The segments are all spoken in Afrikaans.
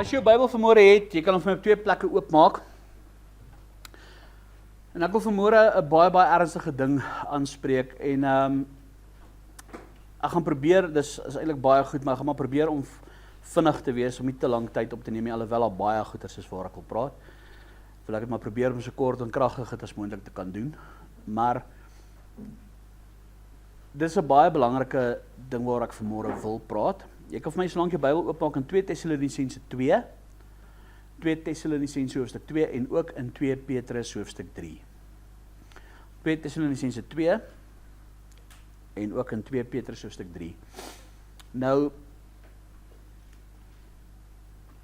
As jy jou Bybel vanmôre het, jy kan hom vir my op twee plekke oopmaak. En ek wil vanmôre 'n baie ernstige ding aanspreek en ek gaan probeer, dis is eintlik baie goed, maar ek gaan maar probeer om vinnig te wees om nie te lank tyd op te neem nie, alhoewel daar baie goeters is waar ek wil praat. Wil ek dit maar probeer om so kort en kragtig as moontlik te kan doen. Maar dis 'n baie belangrike ding waar ek vanmôre wil praat. Jy kan vir my so lank jou Bybel oopmaak in 2 Tessalonisense 2, 2 Tessalonisense hoofstuk 2 en ook in 2 Petrus hoofstuk 3. 2 Tessalonisense 2 en ook in 2 Petrus hoofstuk 3. Nou,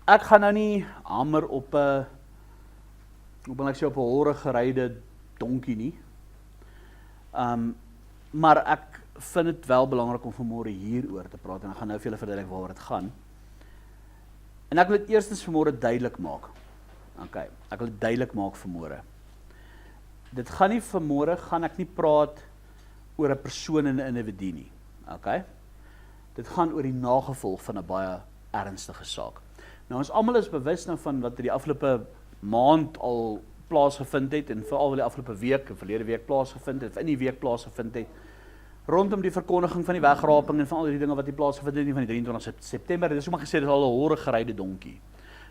ek gaan nou nie hamer op 'n op 'n hore geryde donkie nie. Maar ek vind dit wel belangrik om vanmôre hieroor te praat en ek gaan nou vir julle verduidelik waaroor dit gaan. En ek wil dit eerstens vanmôre duidelik maak. Okay, ek wil dit duidelik maak vanmôre. Dit gaan nie vanmôre gaan ek nie praat oor 'n persoon en 'n individu nie. Okay? Dit gaan oor die nagevolg van 'n baie ernstige saak. Nou ons almal is bewus nou van wat die afgelope maand al plaasgevind het en veral die afgelope week en verlede week plaasgevind het, of in die week plaasgevind het, rondom die verkondiging van die wegraping en van al die dinge wat die plaasgevind het van die 23 September. Dit is sommer gesê, dit is al 'n hore geryde donkie.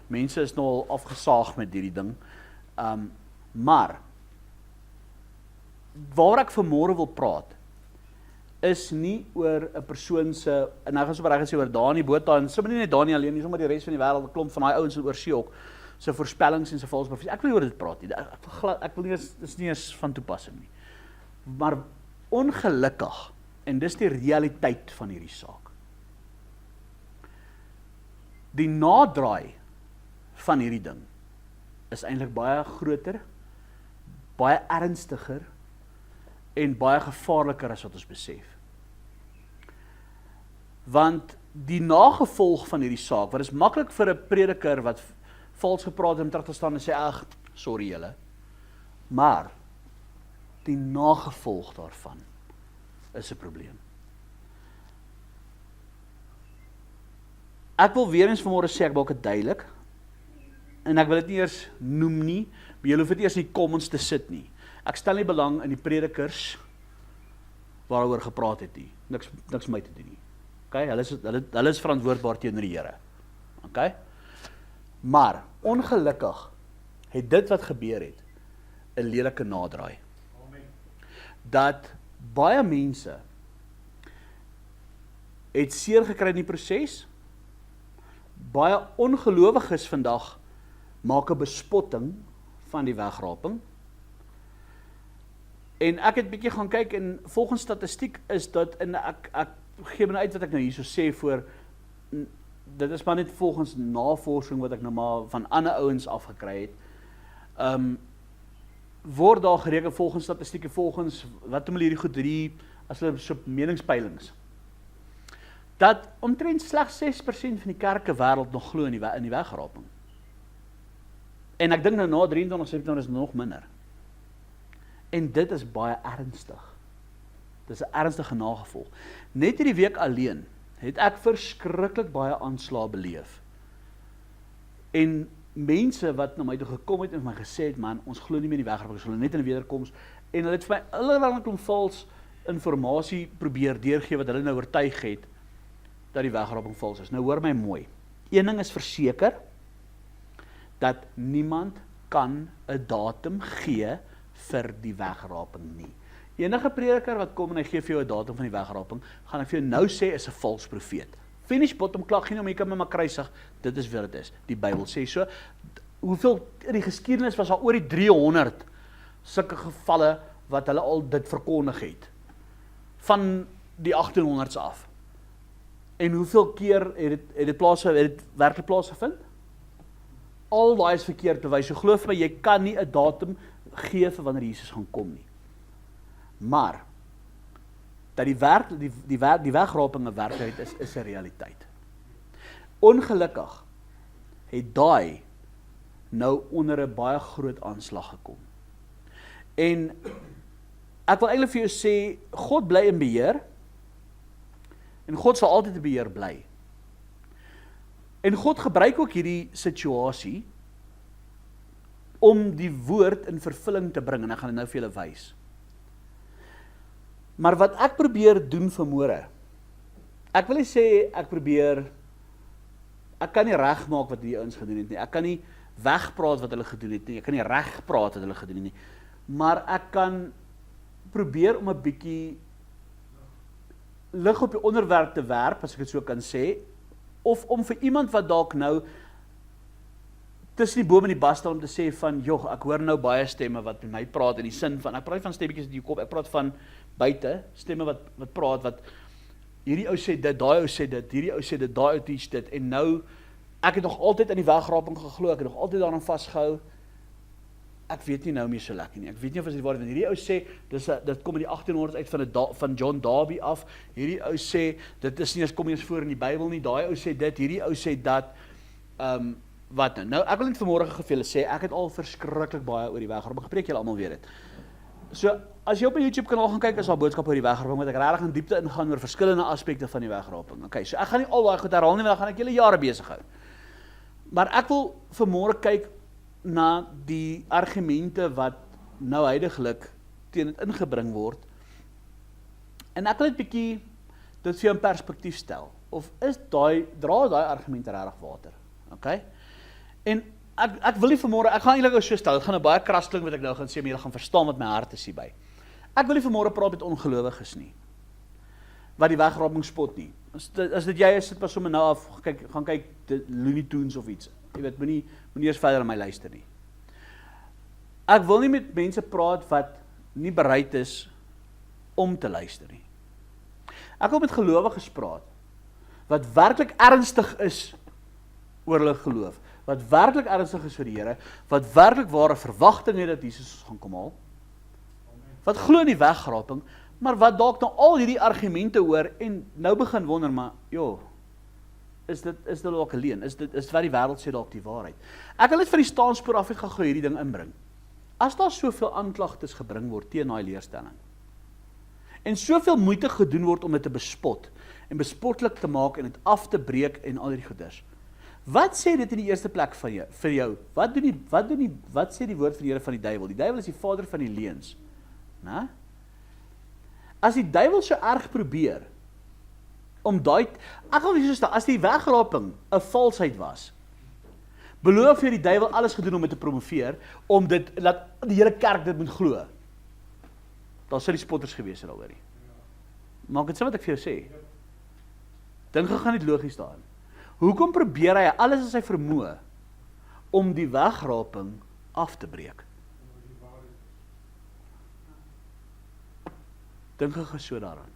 Mense is nou al afgesaag met hierdie ding. Maar waar ek vanmôre wil praat, is nie oor 'n persoon se, en ek gaan sommer reg gesê oor Dani Botha, en sommer nie net Dani alleen nie, sommer die res van die wêreld, 'n klomp van daai ouens in oorsee ook, se voorspellings en se valse profesie. Ek wil nie oor dit praat nie. Ek wil nie, dis nie eens van toepassing nie. Maar ongelukkig, en dis die realiteit van hierdie saak, die nadraai van hierdie ding is eintlik baie groter, baie ernstiger en baie gevaarliker as wat ons besef. Want die nagevolg van hierdie saak, wat is maklik vir 'n prediker wat vals gepraat het om terug te staan en sê, ag, sorry julle, maar die nagevolg daarvan is 'n probleem. Ek wil weer eens vanmôre sê, ek maak dit duidelik, en ek wil dit nie eers noem nie, maar julle hoef dit eers in die comments te sit nie. Ek stel nie belang in die predikers waaroor gepraat het nie. Niks my te doen nie. Okay? Hulle is verantwoordbaar teenoor die Here. Okay? Maar ongelukkig het dit wat gebeur het 'n lelike nadraai. Dat baie mense het seer gekry in die proses. Baie ongelowiges vandag maak 'n bespotting van die wegraping. En ek het bietjie gaan kyk en volgens statistiek is dat, en ek gee my uit wat ek nou hierso sê voor, dit is maar net volgens navorsing wat ek nou maar van ander ouens afgekry het, word daar gereken volgens statistieke, volgens, wat noem hulle hierdie goed, as hulle so meningspeilings, dat omtrent slegs 6% van die kerke wêreld nog glo in die wegraping. En ek dink nou na 23 September is het nog minder. En dit is baie ernstig. Dit is 'n ernstige nagevolg. Net hierdie week alleen het ek verskriklik baie aanslae beleef. En mense wat na my toe gekom het en my gesê het, man, ons glo nie meer in die wegraping, ons glo net in die wederkoms, en hulle het vir my allerlei klomp vals informasie probeer deurgee wat hulle nou oortuig het dat die wegraping vals is. Nou hoor my mooi. Een ding is verseker, dat niemand kan 'n datum gee vir die wegraping nie. Enige prediker wat kom en hy gee vir jou 'n datum van die wegraping, gaan ek vir jou nou sê is 'n vals profeet. Finish bottom, klag geen om jy kan met my kruisig, dit is wat dit is. Die Bybel sê so. Hoeveel in die geskiedenis was daar oor die 300 sulke gevalle wat hulle al dit verkondig het, van die 1800s af. En hoeveel keer het dit werklik plaasgevind? Al daai is verkeerd bewys. So glo vir my, jy kan nie 'n datum gee vir wanneer Jesus gaan kom nie. Maar dat die wegraping 'n werklikheid is 'n realiteit. Ongelukkig het daai nou onder 'n baie groot aanslag gekom. En ek wil eintlik vir jou sê, God bly in beheer, en God sal altyd in beheer bly. En God gebruik ook hierdie situasie om die woord in vervulling te bring, en ek gaan dit nou vir julle wys. Maar wat ek probeer doen vanmôre, ek wil nie sê ek kan nie regmaak wat die ouens gedoen het nie, ek kan nie wegpraat wat hulle gedoen het nie, ek kan nie regpraat wat hulle gedoen het nie, maar ek kan probeer om 'n bietjie lig op die onderwerp te werp, as ek dit so kan sê, of om vir iemand wat dalk nou tussen die boom en die bas staan om te sê van, joh, ek hoor nou baie stemme wat met my praat, in die sin van, ek praat van stemmetjies in die kop, ek praat van buite, stemme wat praat, wat hierdie ou sê dit, daai ou sê dit, hierdie ou sê dit, daai ou teach dit, en nou, ek het nog altyd in die wegraping geglo, ek het nog altyd daaraan vasgehou, ek weet nie nou meer so lekker nie, ek weet nie of as dit waar is, want hierdie ou sê, dit kom in die 1800s uit van John Darby af, hierdie ou sê, dit is nie eens kom eens voor in die Bybel nie, daai ou sê dit, hierdie ou sê dat, wat nou? Nou, ek wil net vanmôre vir julle sê, ek het al verskriklik baie oor die wegraping gepreek, julle almal weet dit. So, as jy op 'n YouTube kanaal gaan kyk, is daar boodskappe oor die wegraping, want ek regtig in diepte ingaan oor verskillende aspekte van die wegraping. Okay, so ek gaan nie al daai goed herhaal nie, want dan gaan ek julle jare besig hou. Maar ek wil vanmôre kyk na die argumente wat nou huidiglik teen dit ingebring word. En ek wil net bietjie dit vir jou in perspektief stel. Of dra daai argumente regtig water? Okay? En ek wil nie vanmôre, ek gaan eintlik so stel, dit gaan 'n baie kras klink wat ek nou gaan sê, maar julle gaan verstaan wat my hart is hierby. Ek wil nie vanmôre praat met ongelowiges nie, wat die wegraping spot nie. As dit jy is, sit pas sommer nou af, gaan kyk die Looney Tunes of iets. Jy weet, moenie eers verder aan my luister nie. Ek wil nie met mense praat wat nie bereid is om te luister nie. Ek wil met gelowiges praat, wat werklik ernstig is oor hulle geloof, wat werklik ernstig is vir die Here, wat werklik ware verwagting het dat Jesus gaan kom haal, wat glo in die wegraping, maar wat dalk nou al hierdie argumente hoor en nou begin wonder, maar joh, is dit dalk alleen? Is wat die wêreld sê dalk die waarheid? Ek wil net van die staanspoor af het gou hierdie ding inbring. As daar soveel aanklagtes gebring word teen daai leerstelling, en soveel moeite gedoen word om dit te bespot, en bespotlik te maak, en dit af te breek, en al hierdie goeders, wat sê dit in die eerste plek vir jou? Wat sê die woord van die Here van die duiwel? Die duiwel is die vader van die leuns. Né? As die duiwel so erg probeer om ek gaan nie so stel, as die wegraping 'n valsheid was, beloof jy die duiwel alles gedoen om dit te promoveer, om dit laat die hele kerk dit moet glo. Daar sou die spotters gewees het daaroor nie. Maak dit sin wat ek vir jou sê? Dink gaan nie logies daarin. Hoekom probeer hy alles in sy vermoë om die wegraping af te breek? Dink gou so daaraan.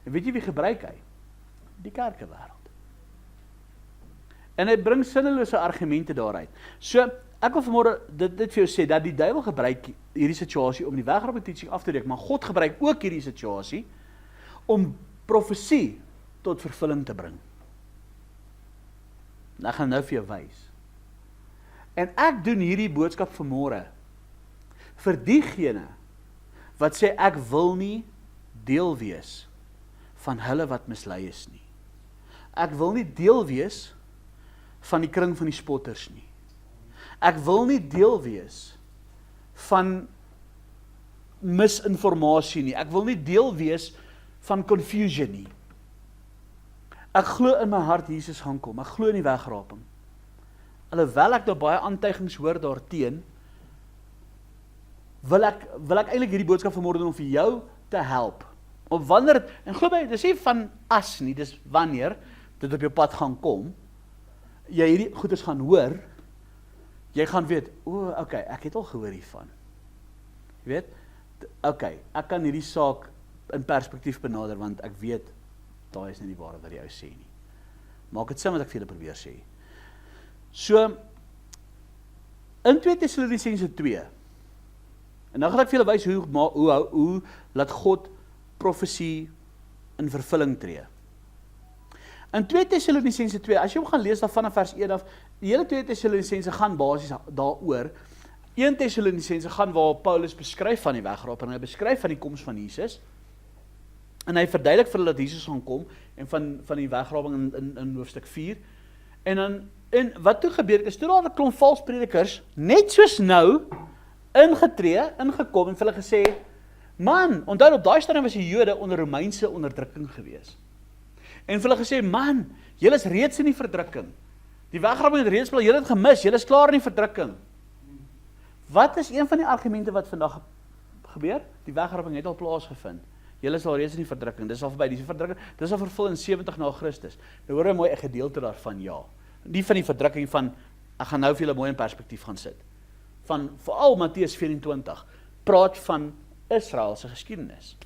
En weet jy wie gebruik hy? Die kerkewêreld. En hy bring sinnelose argumente daaruit. So, ek wil vanmôre dit vir jou sê, dat die duiwel gebruik hierdie situasie om die wegraping teaching af te breek, maar God gebruik ook hierdie situasie om profesie tot vervulling te bring. En ek gaan nou vir jou wys. En ek doen hierdie boodskap vanmôre vir diegene wat sê ek wil nie deel wees van hulle wat mislei is nie. Ek wil nie deel wees van die kring van die spotters nie. Ek wil nie deel wees van misinformasie nie. Ek wil nie deel wees van confusion nie. Ek glo in my hart Jesus gaan kom. Ek glo in die wegraping. Alhoewel ek nou baie aantuigings hoor daarteen, wil ek eintlik hierdie boodskap vanmôre doen om vir jou te help. Op wanneer, en glo my, dis nie van as nie, dis wanneer dit op jou pad gaan kom, jy hierdie goeders gaan hoor, jy gaan weet, okay, ek het al gehoor hiervan. Jy weet, okay, ek kan hierdie saak in perspektief benader, want ek weet, daar is nie die waarheid wat die ou sê nie. Maak dit sin wat ek vir julle probeer sê. So, in 2 Tessalonisense 2, en nou gaan ek vir julle wys hoe laat God profesie in vervulling tree. In 2 Tessalonisense 2, as jy hom gaan lees dan vanaf vers 1 af, die hele 2 Tessalonisense gaan basies daaroor. 1 Tessalonisense gaan waar Paulus beskryf van die wegraping, en hy beskryf van die koms van Jesus, en hy verduidelik vir hulle dat Jesus gaan kom, en van die wegraping in hoofstuk 4, En wat toe gebeur het, is toe daar 'n klomp vals predikers, net soos nou, ingekom en vir hulle gesê, man, onthou op daai stadium was die Jode onder Romeinse onderdrukking gewees. En vir hulle gesê, man, julle is reeds in die verdrukking. Die wegrabing het reeds, julle het gemis, julle is klaar in die verdrukking. Wat is een van die argumente wat vandag gebeur? Die wegrabing het al plaasgevind. Julle is al reeds in die verdrukking, dis al verby, die verdrukking, dis al vervul in 70 na Christus. Nou hoor jy mooi 'n gedeelte daarvan, ja. Die van die verdrukking van, ek gaan nou vir julle mooi in perspektief gaan sit. Van veral Matteus 24, praat van Israel se geskiedenis.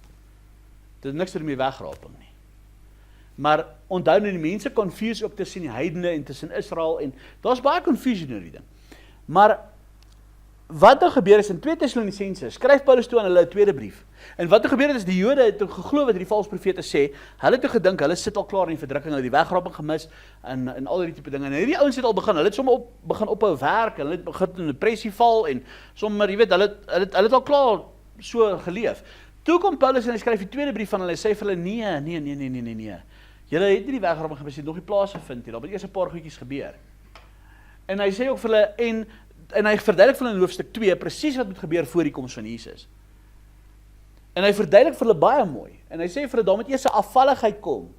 Dit is niks met die wegraping nie. Maar onthou nou die mense confuse ook tussen die heidene en tussen Israel en daar's baie confusion oor die ding. Maar wat nou gebeur is in 2 Tessalonisense, skryf Paulus toe aan hulle 'n tweede brief. En wat nou gebeur het is die Jode het geglo wat die valse profete sê. Hulle het toe gedink hulle sit al klaar in die verdrukking, hulle het die wegraping gemis en al die tipe dinge. En hierdie ouens het al begin, hulle het sommer begin ophou werk, hulle het begin in depressie val en sommer jy weet hulle het al klaar so geleef. Toe kom Paulus en hy skryf die tweede brief van hulle, hy sê vir hulle nee. Julle het nie die wegraping gemis, het nog nie plaas gevind nie. Daar het eers 'n paar goedjies gebeur. En hy sê ook vir hulle en hy verduidelik vir hulle in hoofstuk 2 presies wat moet gebeur voor die koms van Jesus. En hy verduidelik vir hulle baie mooi. En hy sê vir hulle daar moet eers 'n afvalligheid kom.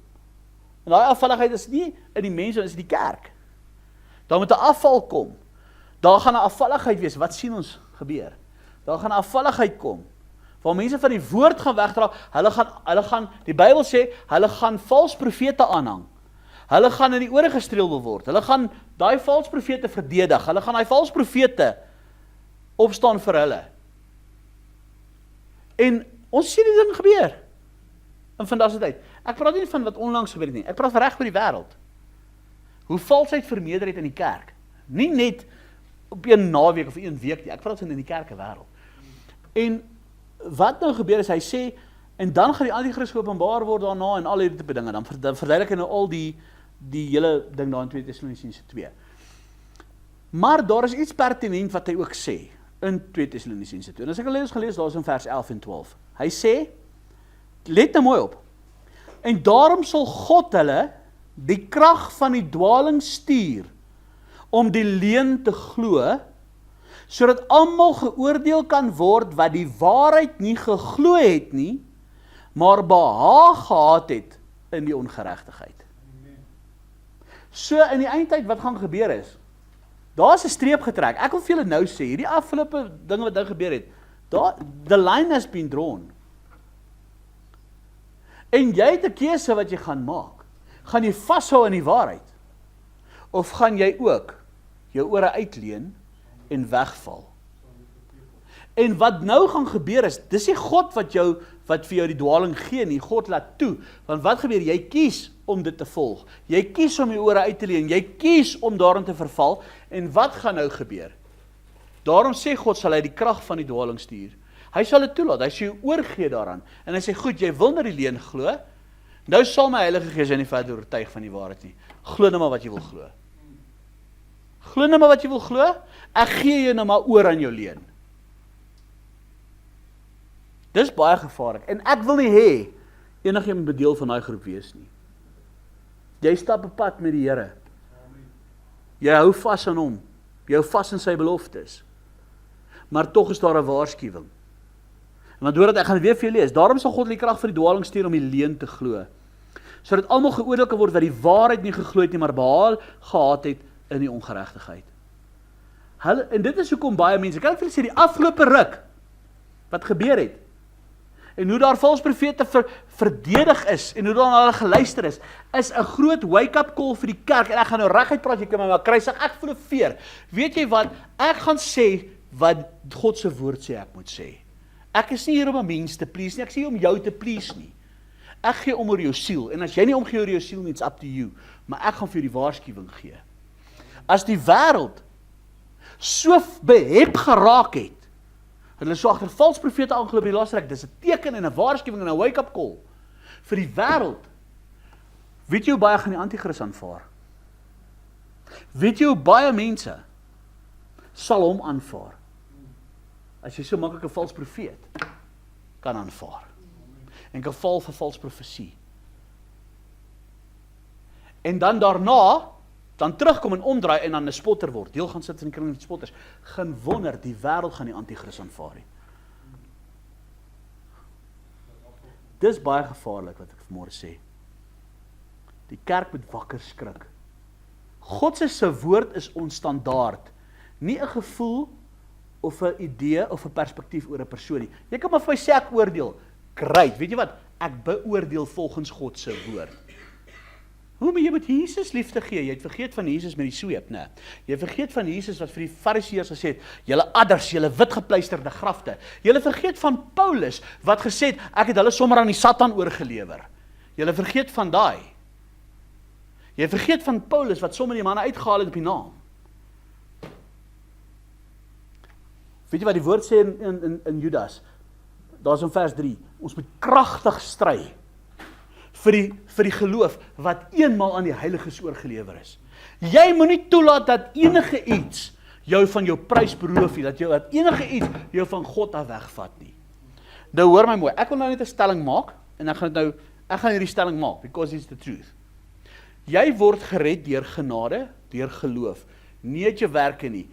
En daai afvalligheid is nie in die mense, dit is die kerk. Daar moet 'n afval kom. Daar gaan 'n afvalligheid wees. Wat sien ons gebeur? Daar gaan 'n afvalligheid kom. Waar mense van die woord gaan wegdra, hulle gaan die Bybel sê, hulle gaan vals profete aanhang. Hulle gaan in die ore gestreel word. Hulle gaan daai vals profete verdedig. Hulle gaan daai vals profete opstaan vir hulle. En ons sien die ding gebeur. In vandag se tyd. Ek praat nie van wat onlangs gebeur het nie. Ek praat van reg oor die wêreld. Hoe valsheid vermeerder het in die kerk. Nie net op een naweek of een week nie. Ek praat van in die kerke wêreld. En wat nou gebeur is, hy sê, en dan gaan die antichrist openbaar word daarna en al hierdie tipe dinge, dan verduidelik hy nou al die hele ding daar in 2 Tessalonisense 2. Maar daar is iets pertinent wat hy ook sê, in 2 Tessalonisense 2. En as ek al gelees, daar is in vers 11 en 12. Hy sê, let nou mooi op, en daarom sal God hulle die krag van die dwaling stuur, om die leuen te glo, sodat almal geoordeel kan word wat die waarheid nie geglo het nie, maar behaag gehad het in die ongeregtigheid. So in die eindtyd wat gaan gebeur is, daar is 'n streep getrek. Ek wil vir julle nou sê, hierdie afgelope dinge wat nou gebeur het, the line has been drawn. En jy het 'n keuse wat jy gaan maak. Gaan jy vashou aan die waarheid? Of gaan jy ook jou ore uitleen en wegval? En wat nou gaan gebeur is, dis nie God wat vir jou die dwaling gee nie, God laat toe. Want wat gebeur? Jy kies om dit te volg. Jy kies om jou ore uit te leen. Jy kies om daarin te verval. En wat gaan nou gebeur? Daarom sê God, sal hy die krag van die dwaling stuur. Hy sal dit toelaat, hy sê jou oorgee daaraan. En hy sê, goed, jy wil na die leuen glo, nou sal my Heilige Gees jou nie verder oortuig van die waarheid nie. Glo nou maar wat jy wil glo. Glo nou maar wat jy wil glo, ek gee jou nou maar oor aan jou leuen. Dis baie gevaarlik, en ek wil nie hê enigiemand moet deel van daai groep wees nie. Jy stap 'n pad met die Here. Jy hou vas aan hom. Jy hou vas in sy beloftes. Maar tog is daar 'n waarskuwing. En want doordat ek gaan weer vir julle lees, daarom sal God die krag vir die dwaling stuur om die leuen te glo, sodat almal geoordeel kan word wat die waarheid nie geglo het nie, maar behaal gehad het in die ongeregtigheid. En dit is hoekom baie mense, kan ek vir julle sê, die afgelope ruk wat gebeur het, en hoe daar vals profete verdedig is, en hoe daar na hulle geluister is 'n groot wake-up call vir die kerk, en ek gaan nou reguit praat, jy kan my maar kruisig, ek voel 'n veer. Weet jy wat, ek gaan sê wat God se woord sê ek moet sê. Ek is nie hier om 'n mens te please nie, ek is nie om jou te please nie. Ek gee om oor jou siel, en as jy nie omgee oor jou siel nie, it's up to you, maar ek gaan vir jou die waarskuwing gee. As die wêreld so behep geraak het, hulle so agter vals profete aangeloop die laaste ruk, dis 'n teken en 'n waarskuwing en 'n wake-up call vir die wêreld. Weet jy hoe baie gaan die antichrist aanvaar? Weet jy hoe baie mense sal hom aanvaar? As jy so maklik 'n vals profeet kan aanvaar. En kan val vir vals profesie. En dan daarna, dan terugkom en omdraai en dan 'n spotter word, deel gaan sit in die kring met spotters, geen wonder, die wêreld gaan die anti-kris aanvaar nie. Dis baie gevaarlik wat ek vanmôre sê. Die kerk moet wakker skrik. God se woord is ons standaard, nie 'n gevoel of 'n idee of 'n perspektief oor 'n persoon nie. Jy kan maar vir my sê ek oordeel. Great, weet jy wat? Ek beoordeel volgens God se woord. Hoe moet jy met Jesus liefde gee? Jy het vergeet van Jesus met die sweep, né? Jy vergeet van Jesus wat vir die Fariseërs gesê het, julle adders, julle witgepluisterde grafte. Julle vergeet van Paulus wat gesê het, ek het hulle sommer aan die Satan oorgelewer. Julle vergeet van daai. Jy vergeet van Paulus wat sommer die manne uitgehaal het op die naam. Weet jy wat die woord sê in Judas? Daar is in vers 3, ons moet kragtig stry vir die geloof wat eenmaal aan die heiliges oorgelewer is. Jy moet nie toelaat dat enige iets jou van jou prys beroof nie, dat enige iets jou van God af wegvat nie. Nou hoor my mooi, ek wil nou net 'n stelling maak, en ek gaan hierdie stelling maak, because it's the truth. Jy word gered deur genade, deur geloof, nie uit jou werke nie.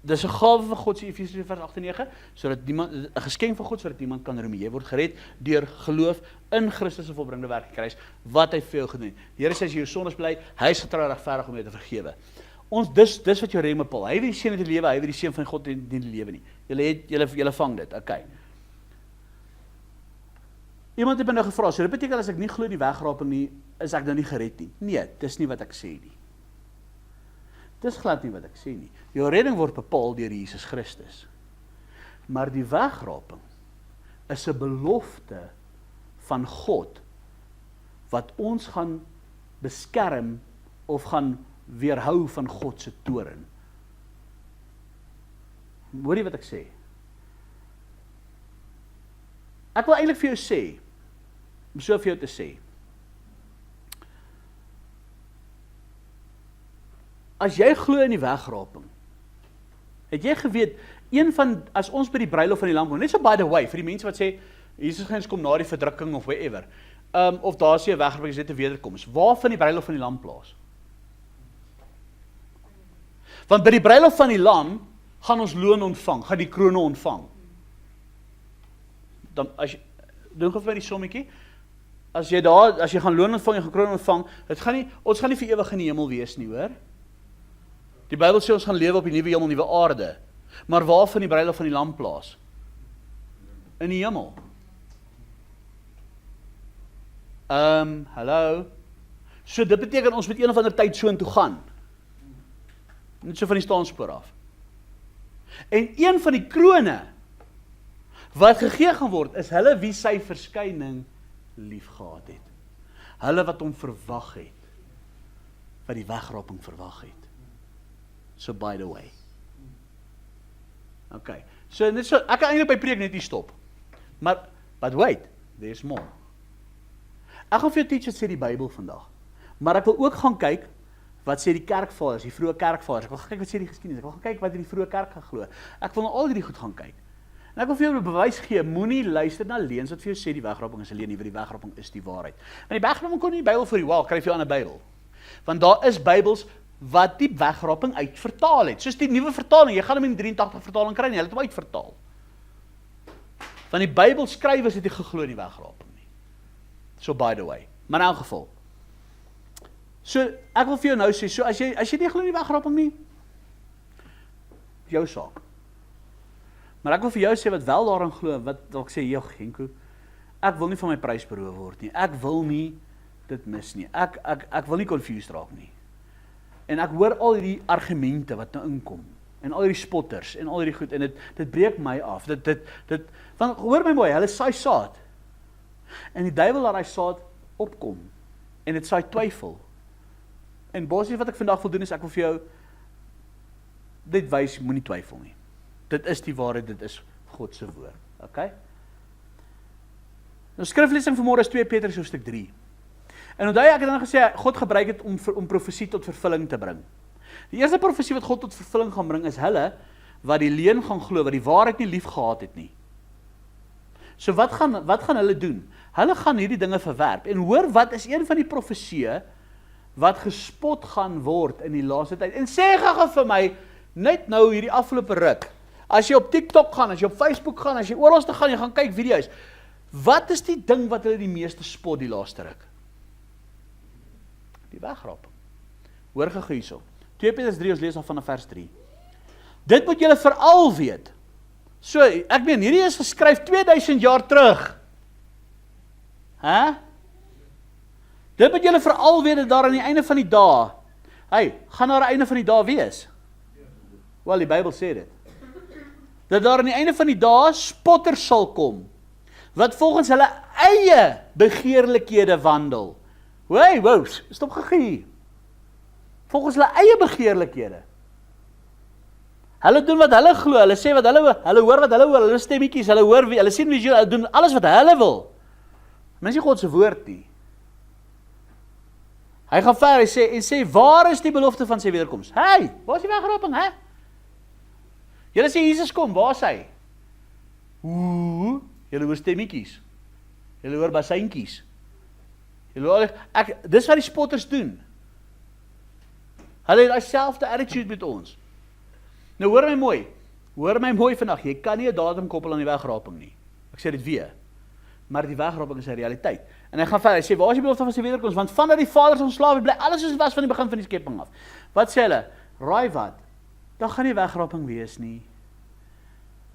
Dis 'n gawe van God, sê Efesiërs 5:8-9, sodat niemand 'n geskenk van God sodat niemand kan roem. Jy word gered deur geloof in Christus se volbringde werk aan die kruis, wat hy vir jou gedoen het. Die Here sê as jy jou sondes bely, hy is getrou en regverdig om jou te vergewe. Dis wat jou rem bepaal. Hy wil die seën in die lewe, hy wil die seën van God in die lewe nie. Julle vang dit, okay. Iemand het my nou gevra, so dit beteken as ek nie glo in die wegraping nie, is ek nou nie gered nie. Nee, dis nie wat ek sê nie. Dis glad nie wat ek sê nie. Jou redding word bepaal deur Jesus Christus. Maar die wegraping is 'n belofte van God wat ons gaan beskerm of gaan weerhou van God se toorn. Hoor jy wat ek sê? Ek wil eintlik vir jou sê, om so vir jou te sê, as jy glo in die wegraping, het jy geweet, as ons by die bruilof van die lam kom, net so by the way, vir die mense wat sê, Jesus gaan kom na die verdrukking of whatever, of daar is 'n wegraping, is dit 'n wederkoms, waar van die bruilof van die lam plaas? Want by die bruilof van die lam, gaan ons loon ontvang, gaan die krone ontvang. Dan, doen gou vir my die sommetjie, as jy gaan loon ontvang, jy gaan krone ontvang, ons gaan nie vir ewig in die hemel wees nie, hoor? Die Bybel sê ons gaan lewe op die nuwe hemel, nuwe aarde. Maar waar van die bruilof van die lam plaas? In die hemel. Hallo? So dit beteken ons moet een of ander tyd so intoe gaan. Net so van die staanspoor af. En een van die krone wat gegee gaan word, is hulle wie sy verskyning lief gehad het. Hulle wat hom verwag het. Wat die wegraping verwag het. So by the way. Okay. So ek kan eintlik by preek net hier stop. Maar, but wait, there's more. Ek gaan vir jou teach wat sê die Bybel vandag. Maar ek wil ook gaan kyk wat sê die kerkvaders, die vroeë kerkvaders. Ek wil gaan kyk wat sê die geskiedenis. Ek wil gaan kyk wat die vroeë kerk geglo. Ek wil nou al hierdie goed gaan kyk. En ek wil vir jou 'n bewys gee, moenie luister na leuns wat vir jou sê die wegraping is 'n leuen nie, want die wegraping is die waarheid. Want die wegraping kon nie die Bybel vir jou, kry vir jou 'n ander Bybel. Want daar is Bybels wat die wegraping uitvertaal het. Soos die nuwe vertaling, jy gaan hom in die 83 vertaling kry nie, hulle het hom uitvertaal. Want die Bybelskrywers het nie geglo in die wegraping nie. So by the way. Maar in elk geval. So ek wil vir jou nou sê, so as jy nie glo in die wegraping nie, jou saak. Maar ek wil vir jou sê wat wel daarin glo, wat ek sê, joh Genko, ek wil nie van my prys beroof word nie. Ek wil nie dit mis nie. Ek wil nie confused raak nie. En ek hoor al die argumente wat nou inkom, en al die spotters, en al die goed, en dit breek my af, want hoor my mooi, hulle saai saad, en die duiwel laat hy saad opkom, en dit saai twyfel, en basies wat ek vandag wil doen is, ek wil vir jou, dit wys, moenie twyfel nie, dit is die waarheid, dit is God se woord, okay? Nou skriflesing vanmôre is 2 Petrus hoofstuk 3, en onthou ek het dan gesê, God gebruik het om profesie tot vervulling te bring. Die eerste profesie wat God tot vervulling gaan bring, is hulle, wat die leuen gaan glo, wat die waarheid nie lief gehad het nie. So wat gaan hulle doen? Hulle gaan hierdie dinge verwerp, en hoor wat is een van die profesieë, wat gespot gaan word in die laaste tyd. En sê gou vir my, net nou hierdie afgelope ruk, as jy op TikTok gaan, as jy op Facebook gaan, as jy oral te gaan, jy gaan kyk video's, wat is die ding wat hulle die meeste spot die laaste ruk? Die wegraping. Hoor gou hierso. 2 Petrus 3, ons lees af vanaf vers 3. Dit moet julle veral weet. So, ek meen, hierdie is geskryf 2000 jaar terug. Dit moet julle veral weet dat daar aan die einde van die dae, gaan daar aan die einde van die dae wees? Wel, die Bybel sê dit. Dat daar aan die einde van die dae spotters sal kom, wat volgens hulle eie begeerlikhede wandel. Wow, stop gegee. Volgens hulle eie begeerlikhede. Hulle doen wat hulle glo, hulle sê wat hulle hoor wat hulle hoor, hulle stemmetjies, hulle sien visueel, hulle doen alles wat hulle wil. Mens nie God se woord nie. Hy gaan ver, hy sê, waar is die belofte van sy wederkoms? Waar is die wegraping, Julle sê Jesus kom, waar is hy? Julle hoor stemmetjies. Julle hoor basseintjies. Dis wat die spotters doen. Hulle het dieselfde attitude met ons. Nou hoor my mooi vandag, jy kan nie 'n datum koppel aan die wegraping nie. Ek sê dit weer. Maar die wegraping is 'n realiteit. En hy gaan verder, hy sê, waar is die belofte van sy wederkoms? Want vandat die vaders ontslawe bly alles soos dit was van die begin van die skepping af. Wat sê hulle? Raai wat? Dan gaan nie wegraping wees nie.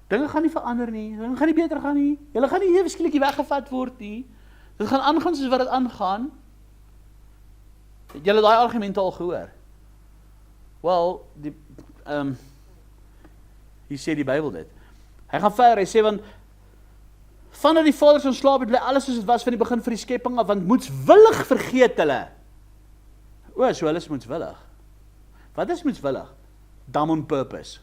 Dinge gaan nie verander nie, dinge gaan nie beter gaan nie. Julle gaan nie ewe skielik weggevat word nie. Dit gaan aangaan soos wat dit aangaan. Het julle daai argumente al gehoor? Wel, hier sê die Bybel dit. Hy gaan verder, hy sê, want vandat die vaders ontslaap het, bly alles soos dit was van die begin van die skepping af, want moetswillig vergeet hulle. So hulle is moetswillig. Wat is moetswillig? Dumb on purpose.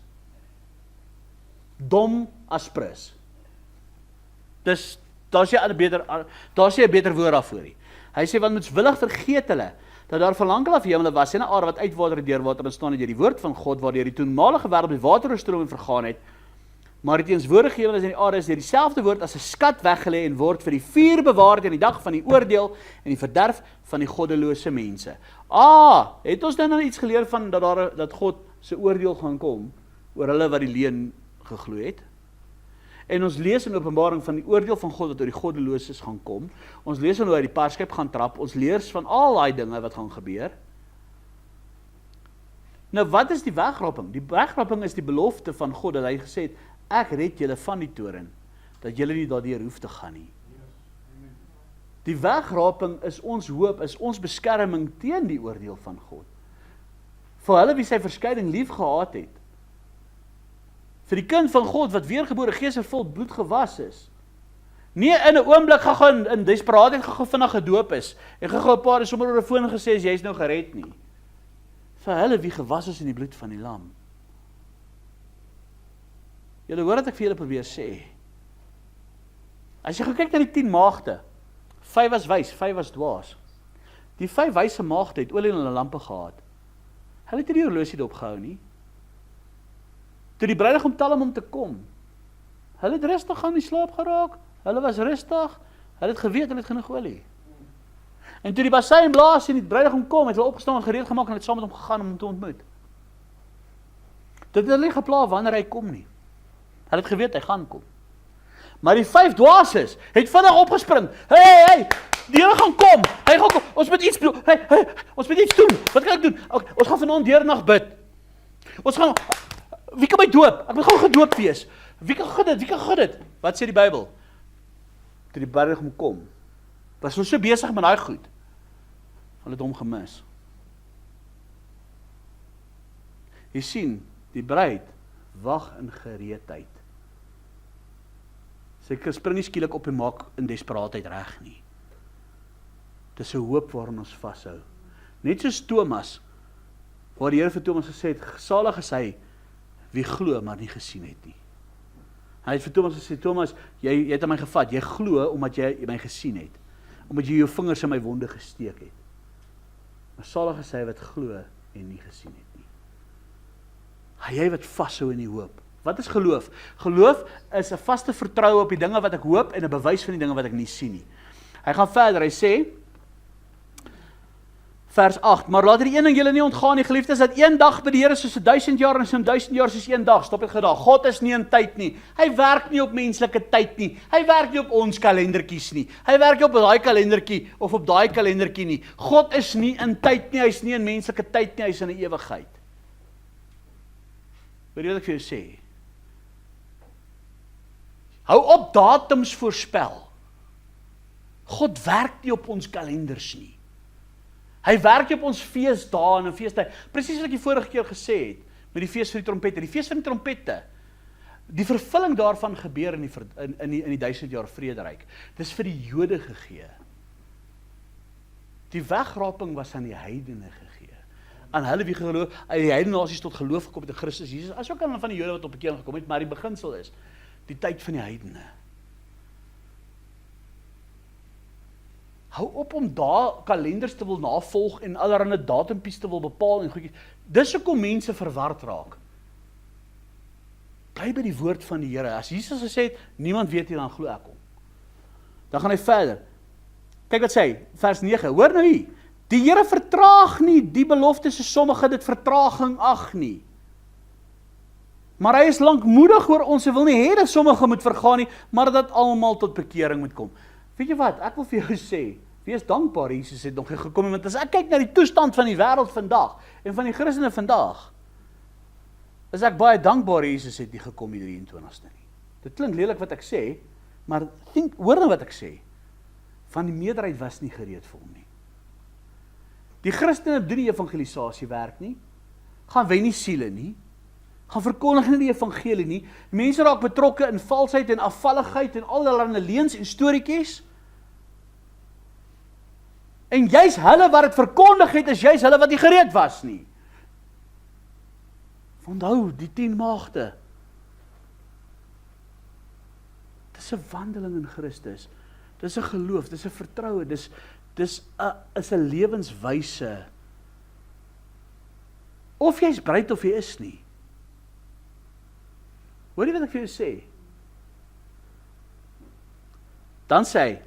Dom aspres. Dus, daar sê 'n beter woord daarvoor nie. Hy sê, want moetswillig vergeet hulle, dat daar van lank af hemele was, en 'n aarde wat uit water en deur water ontstaan het deur die woord van God, waardeur die toenmalige wêreld met wateroorstroming vergaan het, maar die teenswoordige hemel en die aarde is deur dieselfde woord as 'n skat weggelê en word vir die vuur bewaar teen die dag van die oordeel en die verderf van die goddelose mense. Het ons nou iets geleer van dat God se oordeel gaan kom oor hulle wat die leuen geglo het? En ons lees in Openbaring van die oordeel van God wat oor die goddeloses gaan kom. Ons lees hoe hy die paarskip gaan trap. Ons lees van al daai dinge wat gaan gebeur. Nou wat is die wegraping? Die wegraping is die belofte van God dat hy gesê het, ek red julle van die toren, dat julle nie daardeur hoef te gaan nie. Die wegraping is ons hoop, is ons beskerming teen die oordeel van God. Vir hulle wie sy verskyning lief gehad het. Vir die kind van God wat weergebore gees en vol bloed gewas is. Nie in 'n oomblik gaan in desperaatheid gaan vinnig gedoop is en gaan 'n paar sommer oor 'n foon gesê is jy's nou gered nie. Vir hulle wie gewas is in die bloed van die lam. Julle hoor wat ek vir julle probeer sê. As jy gaan kyk na die 10 maagde, 5 was wys, 5 was dwaas. Die 5 wyse maagde het olie in hulle lampe gehad. Hulle het nie die horlosie opgehou nie. Toe die bruidegom tel om te kom. Hulle het rustig aan die slaap geraak. Hulle was rustig. Hulle het geweet hulle het genoeg olie. En toe die bassein blaas en die bruidegom kom, het hulle opgestaan en gereed gemaak en het saam met hom gegaan om hom te ontmoet. Dit het hulle nie gepla wanneer hy kom nie. Hulle het geweet hy gaan kom. Maar die 5 dwaases het vinnig opgespring. Hey, die Here gaan kom. Hy gaan kom. Ons moet iets doen. Ons moet iets doen. Wat kan ek doen? Ons gaan vanaand deurnag bid. Wie kan my doop? Ek moet gou gedoop wees. Wie kan dit? Wat sê die Bybel? Toe die bruidegom kom, was hulle so besig met daai goed. Hulle het hom gemis. Jy sien, die bruid wag in gereedheid. Sy spring nie skielik op en maak in desperaatheid reg nie. Dis 'n hoop waarin ons vashou. Net soos Thomas, waar die Here vir Thomas gesê het, salig is hy wie glo maar nie gesien het nie. Hy het vir Thomas gesê, Thomas, jy het aan my gevat, jy glo omdat jy my gesien het, omdat jy jou vingers in my wonde gesteek het. Maar salig is hy wat glo en nie gesien het nie. Jy wat vashou in die hoop. Wat is geloof? Geloof is 'n vaste vertroue op die dinge wat ek hoop en 'n bewys van die dinge wat ek nie sien nie. Hy gaan verder, hy sê, vers 8, maar laat hierdie een ding julle nie ontgaan nie, geliefdes, dat een dag by die Here soos 1000 jaar en so 1000 jaar soos een dag, stop dit gedag. God is nie in tyd nie. Hy werk nie op menslike tyd nie. Hy werk nie op ons kalendertjies nie. Hy werk nie op daai kalendertjie of op daai kalendertjie nie. God is nie in tyd nie, hy is nie in menslike tyd nie, hy is in 'n ewigheid. Weet jy wat ek vir jou sê? Hou op datums voorspel. God werk nie op ons kalenders nie. Hy werk nie op ons feesdae en feestyd. Presies wat ek die vorige keer gesê het, met die fees van die trompette. Die fees van die trompette, die vervulling daarvan gebeur in die 1000 jaar vrederyk. Dis vir die Jode gegee. Die wegraping was aan die heidene gegee. Aan hulle wie geloof, uit die heidene nasies tot geloof gekom het in Christus Jesus, asook aan van die Jode wat op bekering gekom het, maar die beginsel is, die tyd van die heidene. Hou op om daar kalenders te wil navolg en allerhande datumpies te wil bepaal en goedjies. Dis hoekom mense verward raak. Bly by die woord van die Here. As Jesus gesê het, niemand weet nie, dan glo ek hom. Dan gaan hy verder. Kyk wat sê hy, vers 9. Hoor nou hier. Die Here vertraag nie die belofte soos sommige dit vertraging ag nie. Maar hy is lankmoedig oor ons, hy wil nie hê dat sommige moet vergaan nie, maar dat almal tot bekering moet kom. Weet jy wat, ek wil vir jou sê, wees dankbaar, Jesus het nog gekom, want as ek kyk na die toestand van die wêreld vandag, en van die Christene vandag, is ek baie dankbaar, Jesus het nie gekom die 23ste nie. Dit klink lelik wat ek sê, maar hoor nou wat ek sê, van die meerderheid was nie gereed vir hom nie. Die Christene doen nie evangelisasie werk nie, gaan wen nie siele nie, gaan verkondig nie die evangelie nie, mense raak betrokke in valsheid en afvalligheid en allerlei leuns en storieetjies, en juis hulle wat het verkondig het, is juis hulle wat nie gereed was nie. Onthou, die 10 maagde. Dis 'n wandeling in Christus. Dis 'n geloof, dis 'n vertroue, dis 'n lewenswyse. Of jy's bereid of jy is nie. Hoor jy wat ek vir jou sê? Dan sê hy,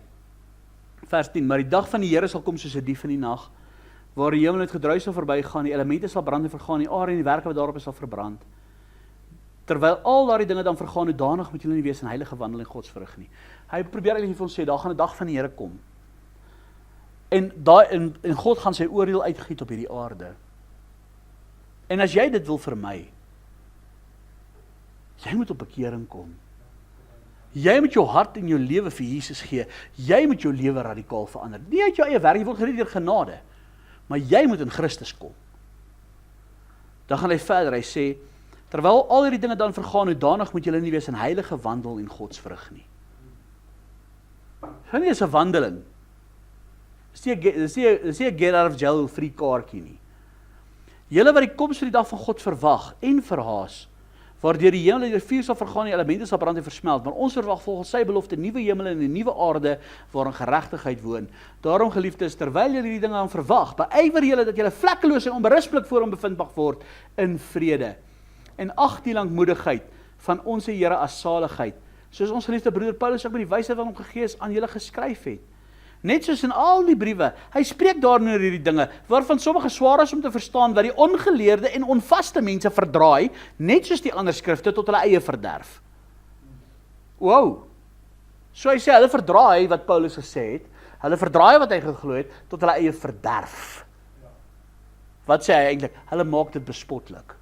vers 10, maar die dag van die Here sal kom soos 'n dief in die nag, waar die hemel het gedruis sal verbygaan, die elemente sal brand en vergaan, die aarde en die werke wat daarop is sal verbrand. Terwyl al daardie dinge dan vergaan, hoedanig moet julle nie wees in heilige wandel en godsvrug nie. Hy probeer eintlik vir ons sê, daar gaan 'n dag van die Here kom. En God gaan sy oordeel uitgiet op hierdie aarde. En as jy dit wil vermy, jy moet op bekering kom. Jy moet jou hart en jou lewe vir Jesus gee. Jy moet jou lewe radikaal verander. Nie uit jou eie werk, jy word gered deur genade. Maar jy moet in Christus kom. Dan gaan hy verder, hy sê, terwyl al hierdie dinge dan vergaan, hoedanig moet julle nie wees in heilige wandel en godsvrug nie. Dit is 'n wandeling. Dis nie 'n get out of jail free kaartjie nie. Julle wat die koms van die dag van God verwag en verhaas, waardeur die hemel en die vuur sal vergaan, die elemente sal brand en versmelt, maar ons verwag volgens sy belofte nuwe hemel en 'n nuwe aarde waarin geregtigheid woon. Daarom geliefdes, terwyl julle hierdie dinge aan verwag, beywer julle dat julle vlekkeloos en onberispelik voor hom bevind mag word in vrede. En ag die lankmoedigheid van ons Here as saligheid, soos ons geliefde broeder Paulus ook met die wysheid van hom gegee is aan julle geskryf het. Net soos in al die briewe, hy spreek daarin oor hierdie dinge, waarvan sommige swaar is om te verstaan, wat die ongeleerde en onvaste mense verdraai, net soos die ander skrifte tot hulle eie verderf. Wow! So hy sê, hulle verdraai wat Paulus gesê het, hulle verdraai wat hy geglo het, tot hulle eie verderf. Wat sê hy eintlik? Hulle maak dit bespotlik.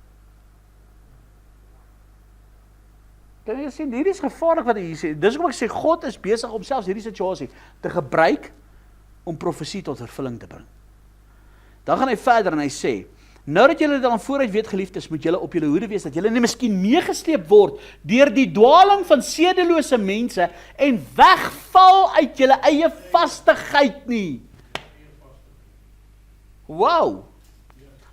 Kan jy sien, hierdie is gevaarlik wat hy hier sê. Dis hoekom ek sê, God is besig om selfs hierdie situasie te gebruik om profesie tot vervulling te bring. Dan gaan hy verder en hy sê, nou dat julle dan vooruit weet, geliefdes, moet julle op julle hoede wees, dat julle nie miskien meegesleep word deur die dwaling van sedelose mense en wegval uit julle eie vastigheid nie. Wow!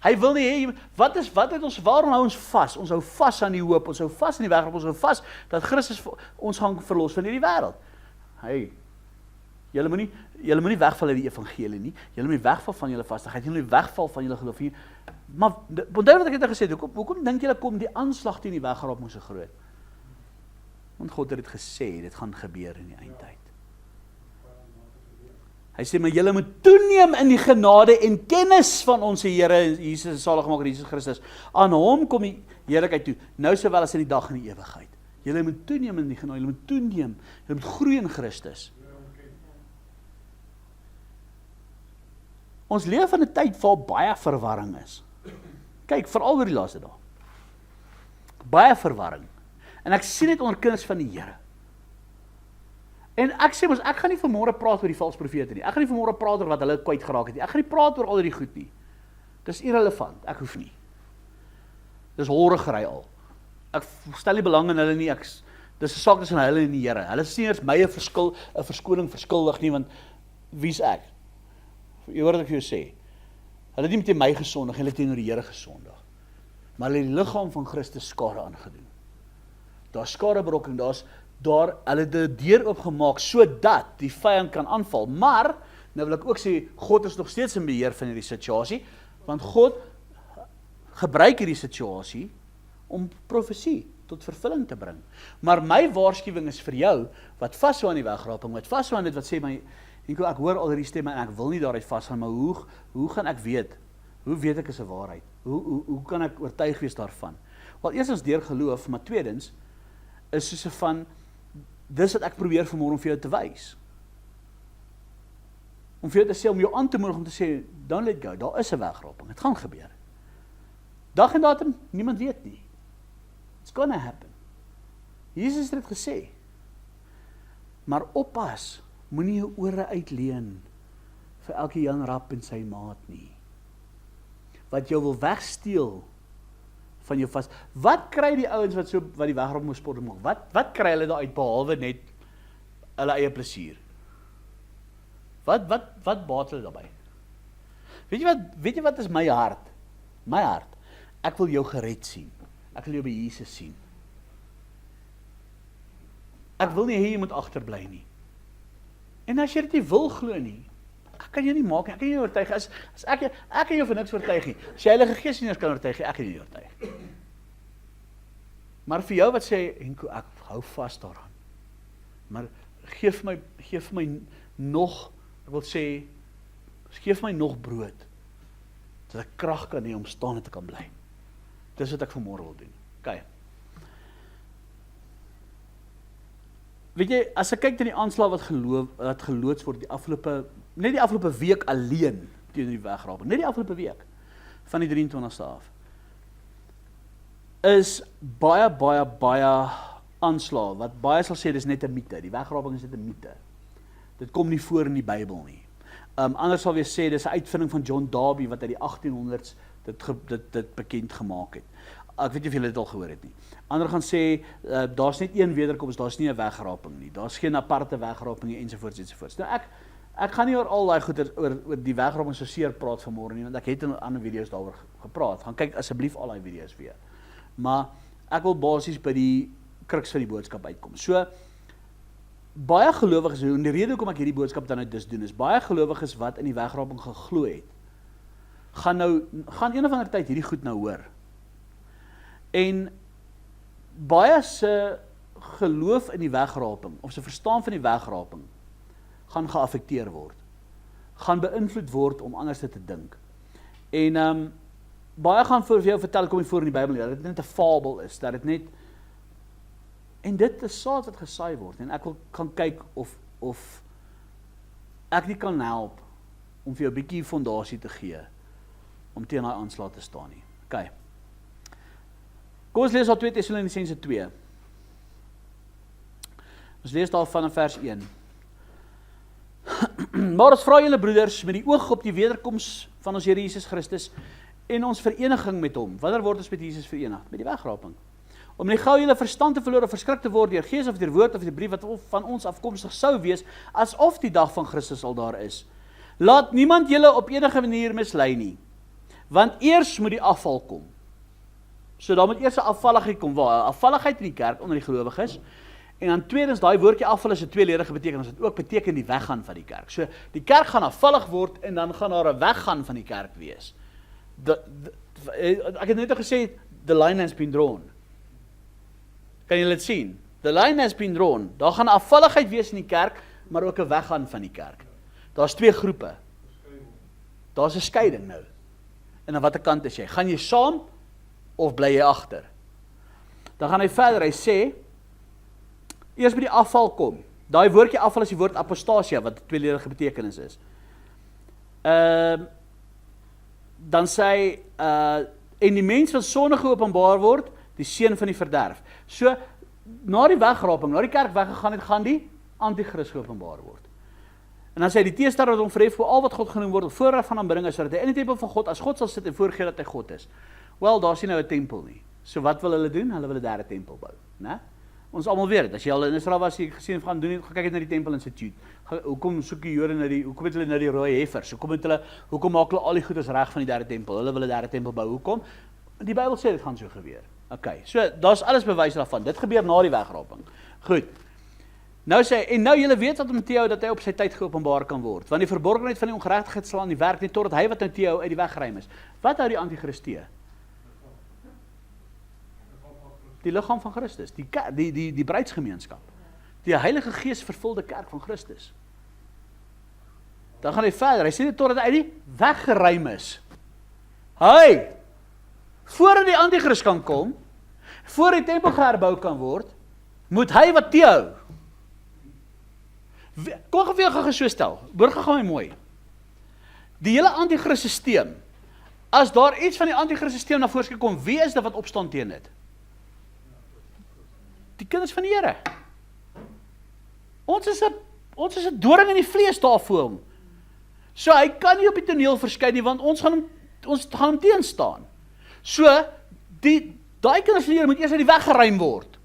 Hy wil nie hê, waarom hou ons vas? Ons hou vas aan die hoop, ons hou vas aan die weg, ons hou vas dat Christus ons gaan verlos van hierdie wêreld. Hey, julle moenie wegval uit die evangelie nie, julle moenie wegval van julle vastigheid, julle moenie wegval van julle geloof nie. Maar onthou wat ek net gesê het, hoekom dink julle kom die aanslag teen die wegraap so groot? Want God het dit gesê, dit gaan gebeur in die eindtyd. Hy sê, maar julle moet toeneem in die genade en kennis van ons Here Jesus, Saligmaker Jesus Christus. Aan hom kom die heerlikheid toe, nou sowel as in die dag in die ewigheid. Julle moet toeneem in die genade, julle moet toeneem, julle moet groei in Christus. Ons leef in 'n tyd waar baie verwarring is. Kyk, veral oor die laaste dae. Baie verwarring. En ek sien dit onder kinders van die Here. En ek sê mos, ek gaan nie vanmôre praat oor die valse profete nie. Ek gaan nie vanmôre praat oor wat hulle kwyt geraak het nie. Ek gaan nie praat oor al die goed nie. Dis irrelevant, ek hoef nie. Dis horrigery al. Ek stel nie belang in hulle nie, dis 'n saak tussen hulle en die Here. Hulle sien eers my 'n verskoning verskuldig nie, want wie's ek? Jy hoor wat ek vir jou sê. Hulle het nie met my gesondig, hulle het teenoor die Here gesondig. Maar hulle het die liggaam van Christus skade aangedoen. Daar's skadeberokken, hulle het 'n deur oopgemaak sodat die vyand kan aanval. Maar nou wil ek ook sê, God is nog steeds in beheer van hierdie situasie, want God gebruik hierdie situasie om profesie tot vervulling te bring. Maar my waarskuwing is vir jou wat vashou aan die wegraping, wat vashou aan dit wat sê my ek hoor al hierdie stemme en ek wil nie daaruit vasgaan, maar hoe gaan ek weet? Hoe weet ek is 'n waarheid? Hoe kan ek oortuig wees daarvan? Wel, eerstens deur geloof, maar tweedens is soos van dis wat ek probeer vanmôre om vir jou te wys. Om vir jou te sê, om jou aan te moedig om te sê, don't let go, daar is 'n wegraping, dit gaan gebeur. Dag en datum, niemand weet nie. It's gonna happen. Jesus het dit gesê. Maar oppas, moenie jou ore uitleen vir elke Jan Rap en sy maat nie. Wat jou wil wegsteel van jou vas. Wat kry die ouens wat die wegraping sport maak? Wat kry hulle daar uit behalwe net hulle eie plesier? Wat baat hulle daarbey? Weet jy wat is my hart? My hart. Ek wil jou gered sien. Ek wil jou by Jesus sien. Ek wil nie hê jy moet agterbly nie. En as jy dit nie wil glo nie, ek kan jou nie maak nie, ek kan jou oortuig. As ek kan jou vir niks oortuig nie. As jy Heilige Gees nie eens kan oortuig nie, ek kan jou oortuig. Maar vir jou wat sê, Henko, ek hou vas daaraan. Maar geef my nog, ek wil sê, geef my nog brood, dat ek krag kan hê om staande te kan bly. Dis wat ek vanmôre wil doen. Kyk. Weet jy, as ek kyk na die aanslag wat geloods word net die afgelope week alleen teenoor die wegraping, net die afgelope week van die 23ste af, is baie aanslag, wat baie sal sê, dis net 'n mite, die wegraping is net 'n mite. Dit kom nie voor in die Bybel nie. Anders sal weer sê, dis 'n uitvinding van John Darby, wat uit die 1800s dit bekend gemaak het. Ek weet nie of julle dit al gehoor het nie. Ander gaan sê, daar's net een wederkoms, daar's nie 'n wegraping nie, daar's geen aparte wegraping nie, ensovoorts. Nou ek gaan nie oor al daai goeie oor die wegraping so seer praat vanmôre nie, want ek het in ander video's daaroor gepraat. Gaan kyk asseblief al daai video's weer. Maar ek wil basies by die kruks van die boodskap uitkom. So, baie gelowiges, en die rede hoekom ek hierdie boodskap dan nou dus doen, is baie gelowiges wat in die wegraping geglo het, gaan een of ander tyd hierdie goed nou hoor. En baie se geloof in die wegraping, of se verstaan van die wegraping, gaan geaffekteer word. Gaan beïnvloed word om anders te dink. En baie gaan vir jou vertel, kom nie voor in die Bybel, dat dit net 'n fabel is, dat dit net, en dit is saad wat gesaai word, en ek wil kan kyk of ek nie kan help om vir jou 'n bietjie fondasie te gee om teen daai aanslag te staan nie. OK. Kom ons lees al 2 Tessalonisense 2. Ons lees daar vanaf vers 1. Maar ons vra julle broeders, met die oog op die wederkoms van ons Here Jesus Christus en ons vereniging met hom. Wanneer word ons met Jesus verenig? Met die wegraping. Om nie gou julle verstand te verloor of verskrik te word deur gees of deur woord of deur brief wat van ons afkomstig sou wees, asof die dag van Christus al daar is. Laat niemand julle op enige manier mislei nie, want eers moet die afval kom. So daar moet eers 'n afvalligheid kom, waar 'n afvalligheid in die kerk onder die gelowiges, en dan tweedens, daai woordjie afval is 'n tweeledige betekenis, dit ook beteken die weggaan van die kerk. So die kerk gaan afvallig word en dan gaan daar 'n weggaan van die kerk wees. Ek het net gesê, the line has been drawn. Kan julle dit sien? The line has been drawn. Daar gaan 'n afvalligheid wees in die kerk, maar ook 'n weggaan van die kerk. Daar's twee groepe. Daar's 'n skeiding nou. En aan watter kant is jy? Gaan jy saam of bly jy agter? Dan gaan hy verder, hy sê, eers by die afval kom. Daai woordjie afval is die woord apostasia, wat 'n tweeledige betekenis is. Dan sê hy, en die mens wat sonde geopenbaar word, die seun van die verderf. So, na die wegraping, na die kerk weggegaan het, gaan die antichrist geopenbaar word. En dan sê hy, die teestander wat hom verhef voor al wat God genoem word, voorraad van aanbidding is, sodat hy in die tempel van God, as God sal sit en voorgee dat hy God is. Wel, daar is nie nou 'n tempel nie. So wat wil hulle doen? Hulle wil 'n derde tempel bou, né? Ons almal weet dit. As jy al in Israel was, jy gesien gaan doen, gaan kyk net na die Tempel Instituut. Hoekom soek die Jode na hoekom het hulle na die rooi heffers? Hoekom maak hulle al die goedes reg van die derde tempel? Hulle wil 'n derde tempel bou. Hoekom? Die Bybel sê dit gaan so gebeur. Okay, so daar's alles bewys daarvan. Dit gebeur na die wegraping. Goed. Nou sê hy, en nou julle weet wat om te hou dat hy op sy tyd geopenbaar kan word. Want die verborgenheid van die ongeregtigheid sal aan die werk nie totdat hy wat nou te hou uit die weg geruim is. Wat hou die antichrist te? Die liggaam van Christus, die bruidsgemeenskap, die Heilige Gees vervulde kerk van Christus. Dan gaan hy verder, hy sê dit totdat hy uit die weg geruim is. Voordat die antichrist kan kom, voor die tempel geherbou kan word, moet hy wat te hou. Kom ek vir jou so stel, hoor gaan my mooi. Die hele antichrist systeem, as daar iets van die antichrist systeem na vore kom, wie is dit wat opstaan teen dit? Die kinders van die Here. Ons is 'n doring in die vlees daarvoor hom. So hy kan nie op die toneel verskyn nie, want ons gaan hom teenstaan. So daai kinders van die Here moet eers uit die weg geruim word,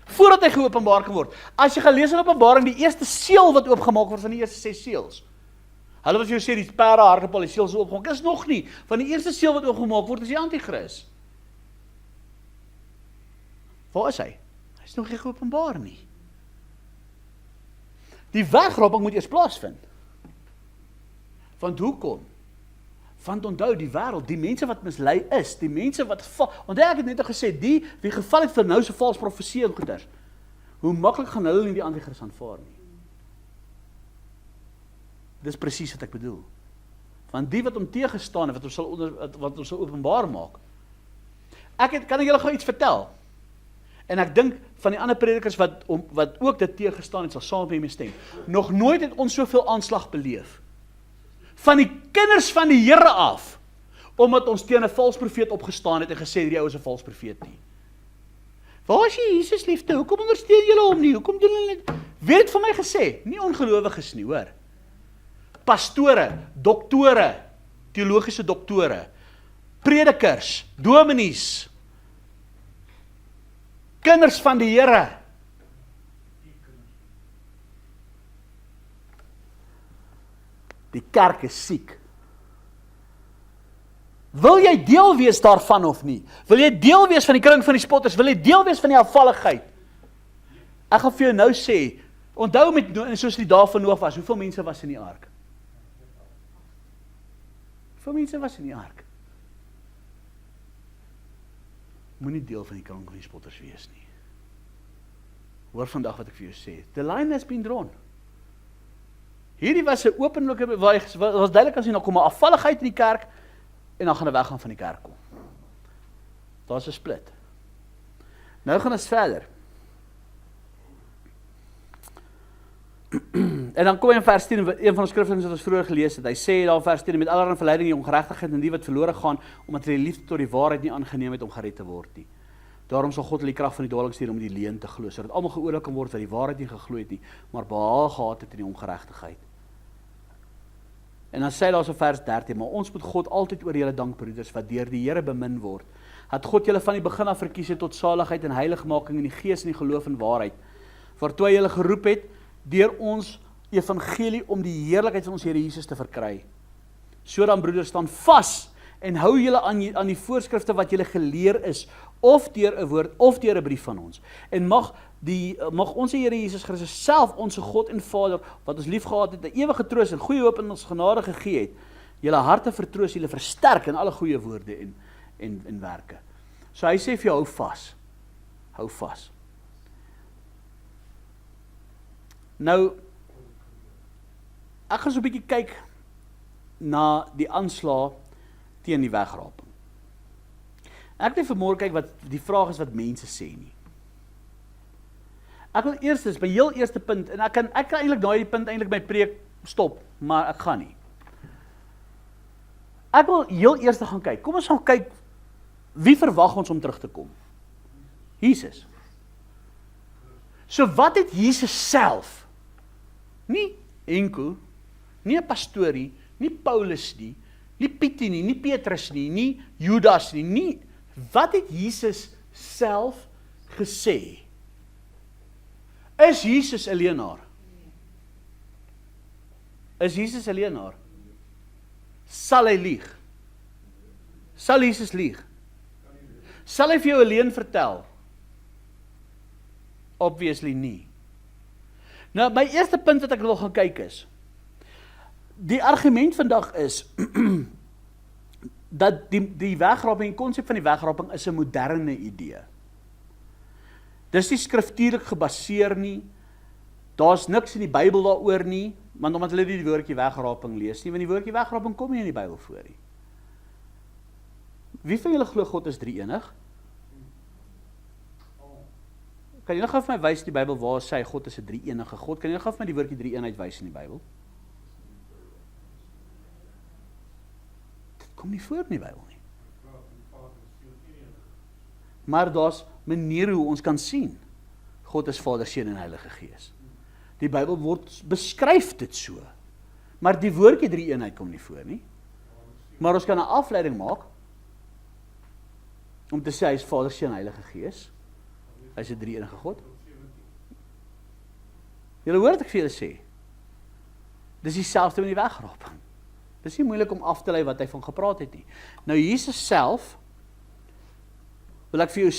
voordat hy geopenbaar kan word. As jy gaan lees in Openbaring, die eerste seël wat oopgemaak word van die eerste 6 seëls. Hulle wat vir jou sê die perde hardloop al die seëls oopgemaak, is nog nie. Van die eerste seël wat oopgemaak word is die antichrist. Waar is hy? Hy is nog nie geopenbaar nie. Die wegraping moet eers plaasvind. Want hoekom? Want onthou die wêreld, die mense wat mislei is, die mense wat val, onthou ek het net al gesê, die wie geval het vir nou so vals profesie en goeders, hoe maklik gaan hulle nie die antichrist aanvaar nie. Dis presies wat ek bedoel. Want die wat hom teëgestaan het, wat ons sal openbaar maak. Kan ek julle gou iets vertel? En ek dink van die ander predikers wat ook dit teëgestaan het, sal saam met my stem. Nog nooit het ons soveel aanslag beleef. Van die kinders van die Here af, omdat ons teen 'n vals profeet opgestaan het en gesê die ou is 'n vals profeet nie. Waar is jy Jesus liefde? Hoekom ondersteun julle hom nie? Hoekom doen hulle dit? Wie het vir my gesê? Nie ongelowiges nie, hoor. Pastore, doktore, teologiese doktore, predikers, dominees, kinders van die Here. Die kerk is siek. Wil jy deel wees daarvan of nie? Wil jy deel wees van die kring van die spotters? Wil jy deel wees van die afvalligheid? Ek gaan vir jou nou sê, onthou soos die dae van Noag was, hoeveel mense was in die ark? Hoeveel mense was in die ark? Moenie deel van die kring van die spotters wees nie. Hoor vandag wat ek vir jou sê. The line has been drawn. Hierdie was 'n openlike, was duidelik as jy nou kom 'n afvalligheid in die kerk, en dan gaan hulle weggaan van die kerk kom. Daar's 'n split. Nou gaan ons verder. En dan kom hy in vers 10, een van ons skriftelings wat ons vroeër gelees het. Hy sê daar in vers 10, met allerlei verleiding die ongeregtigheid en die wat verlore gaan, omdat hulle die liefde tot die waarheid nie aangeneem het om gered te word nie. Daarom sal God hulle die krag van die dwaling stuur om die leuen te glo, sodat almal geoordeel kan word wat die waarheid nie geglo het nie, maar behaal gehad het in die ongeregtigheid. En dan sê hy daar so vers 13, maar ons moet God altyd oor julle dank, broeders, wat deur die Here bemin word. Het God julle van die begin af verkies het tot saligheid en heiligmaking in die gees en die geloof en waarheid, waartoe hy julle geroep het deur ons evangelie om die heerlikheid van ons Here Jesus te verkry. So dan, broeders, staan vas en hou julle aan die voorskrifte wat julle geleer is, of deur 'n woord of deur 'n brief van ons. En mag ons Here Jesus Christus self, ons God en Vader, wat ons lief gehad het, 'n ewige troos en goeie hoop in ons genade gegee het, julle harte vertroos, julle versterk in alle goeie woorde en werke. So hy sê vir jou, hou vas. Hou vas. Nou, Ek gaan so 'n bietjie kyk na die aanslag teen die wegraping. Ek wil vanmôre kyk wat die vraag is wat mense sê nie. Ek wil eerstens, my heel eerste punt, en ek kan eintlik daai die punt eintlik my preek stop, maar ek gaan nie. Ek wil heel eers gaan kyk. Kom ons gaan kyk, wie verwag ons om terug te kom? Jesus. So wat het Jesus self? Nie Enko, nie 'n pastorie, nie Paulus nie, nie Pietie nie, nie Petrus nie, nie Judas nie, wat het Jesus self gesê? Is Jesus 'n leienaar? Is Jesus 'n leienaar? Sal hy lieg? Sal Jesus lieg? Sal hy vir jou 'n leuen vertel? Obviously nie. Nou, my eerste punt wat ek wil gaan kyk is, die argument vandag is, dat die wegraping, die konsep van die wegraping is 'n moderne idee. Dis nie skriftuurlik gebaseer nie, daar's niks in die Bybel daaroor nie, want omdat hulle nie die woordjie wegraping lees nie, want die woordjie wegraping kom nie in die Bybel voor nie. Wie van julle glo God is drie-enig? Kan julle gou vir my wys in die Bybel waar sê God is 'n drie-enige God? Kan julle gou vir my die woordjie drie-eenheid wys in die Bybel? Dit kom nie voor in die Bybel nie. Maar daar's maniere hoe ons kan sien. God is Vader, Seun en Heilige Gees. Die Bybel word beskryf dit so. Maar die woordjie drie-eenheid kom nie voor nie. Maar ons kan 'n afleiding maak om te sê hy is Vader, Seun en Heilige Gees. Hy is 'n drie-enige God. Julle hoor wat ek vir julle sê. Dis dieselfde met die wegraping. Dis nie moeilik om af te lei wat hy van gepraat het nie. Nou Jesus self, wil ek vir jou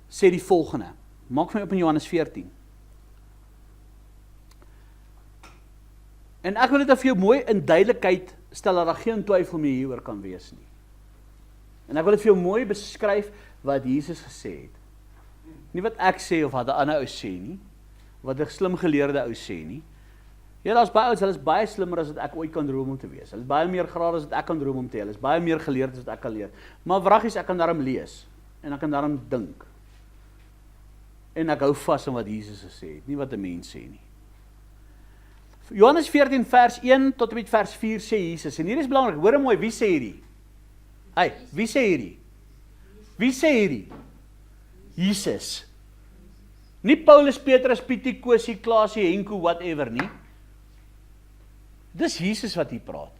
sê die volgende. Maak vir my op in Johannes 14. En ek wil dit vir jou mooi in duidelikheid stel, dat daar geen twyfel meer hieroor kan wees nie. En ek wil dit vir jou mooi beskryf wat Jesus gesê het. Nie wat ek sê of wat 'n ander ou sê nie, wat 'n slim geleerde ou sê nie. Ja, daar's baie ouens, hulle is baie slimmer as wat ek ooit kan droom om te wees. Hulle is baie meer grade as wat ek kan droom om te hê. Hulle is baie meer geleerd as wat ek kan leer. Maar wraggies, ek kan daarom lees en ek kan daarom dink. En ek hou vas aan wat Jesus gesê het, nie wat 'n mens sê nie. Johannes 14 vers 1 tot en met vers 4 sê Jesus, en hier is belangrik, hoor mooi, wie sê hierdie? Wie sê hierdie? Wie sê hierdie? Jesus. Nie Paulus, Petrus, Pietie, Kosie, Klaasie, Henko, whatever nie. Dis Jesus wat hier praat.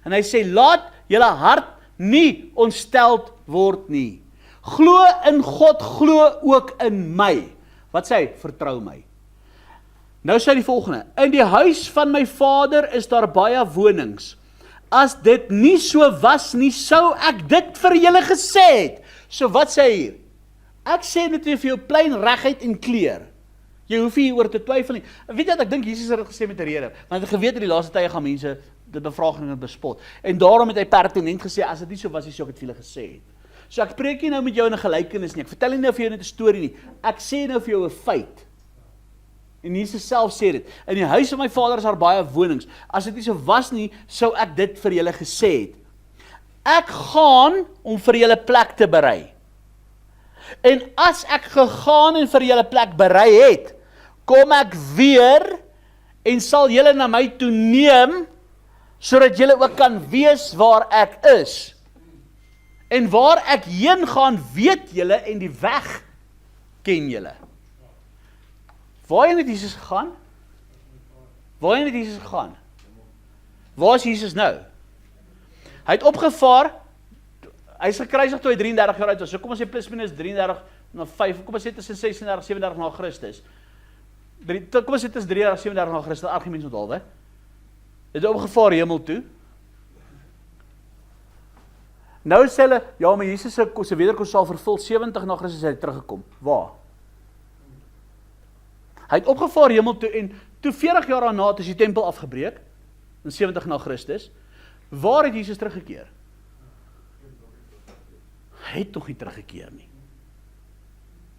En hy sê, laat julle hart nie ontsteld word nie. Glo in God, glo ook in my. Wat sê hy? Vertrou my. Nou sê die volgende, in die huis van my Vader is daar baie wonings. As dit nie so was nie, sou ek dit vir julle gesê het. So wat sê hy hier? Ek sê dit vir jou plain reguit en clear. Jy hoef nie oor te twyfel nie. Weet jy wat, ek dink Jesus het dit gesê met 'n rede. Want hy geweet in die laaste tye gaan mense dit bevraging en bespot. En daarom het hy pertinent gesê, as dit nie so was nie, sou ek dit vir julle gesê het. So ek preek nie nou met jou in 'n gelykenis nie. Ek vertel nie nou vir jou net 'n storie nie. Ek sê nou vir jou 'n feit. En Jesus self sê dit. In die huis van my Vader is daar baie wonings. As dit nie so was nie, sou ek dit vir julle gesê het. Ek gaan om vir julle plek te berei. En as ek gegaan en vir julle plek berei het, kom ek weer en sal julle na my toe neem, sodat julle ook kan wees waar ek is. En waar ek heen gaan, weet julle, en die weg ken julle. Waarheen het Jesus gegaan? Waarheen het Jesus gegaan? Waar is Jesus nou? Hy het opgevaar, hy is gekruisig toe hy 33 jaar oud was, so kom ons sê plus minus 33 na 5, kom ons sê tussen 36 en 37 na Christus. Kom ons sê tussen 33 en 37 na Christus, argument onthaalwe. Het hy opgevaar hemel toe. Nou sê hulle, ja, maar Jesus se wederkoms sal vervul 70 na Christus het hy teruggekom. Waar? Hy het opgevaar hemel toe en toe 40 jaar daarna het die tempel afgebreek in 70 na Christus. Waar het Jesus teruggekeer? Hy het nog nie teruggekeer nie.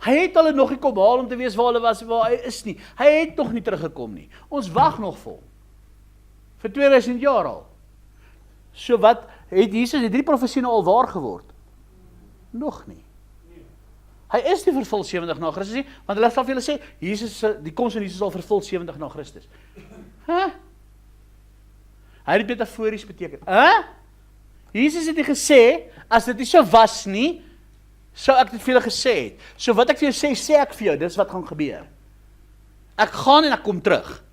Hy het hulle nog nie kom haal om te wees waar hulle was, waar hy is nie. Hy het nog nie teruggekom nie. Ons wag nog vir hom. Vir 2000 jaar al. So wat, het Jesus, het die profesie nou al waar geword? Nog nie. Hy is nie vervul 70 na Christus nie, want hulle sal vir julle sê, die koms van Jesus sal vervul 70 na Christus. Hy het dit metafories beteken. Jesus het nie gesê, as dit nie so was nie, sou ek dit vir julle gesê het. So wat ek vir jou sê, sê ek vir jou, dis wat gaan gebeur. Ek gaan en ek kom terug.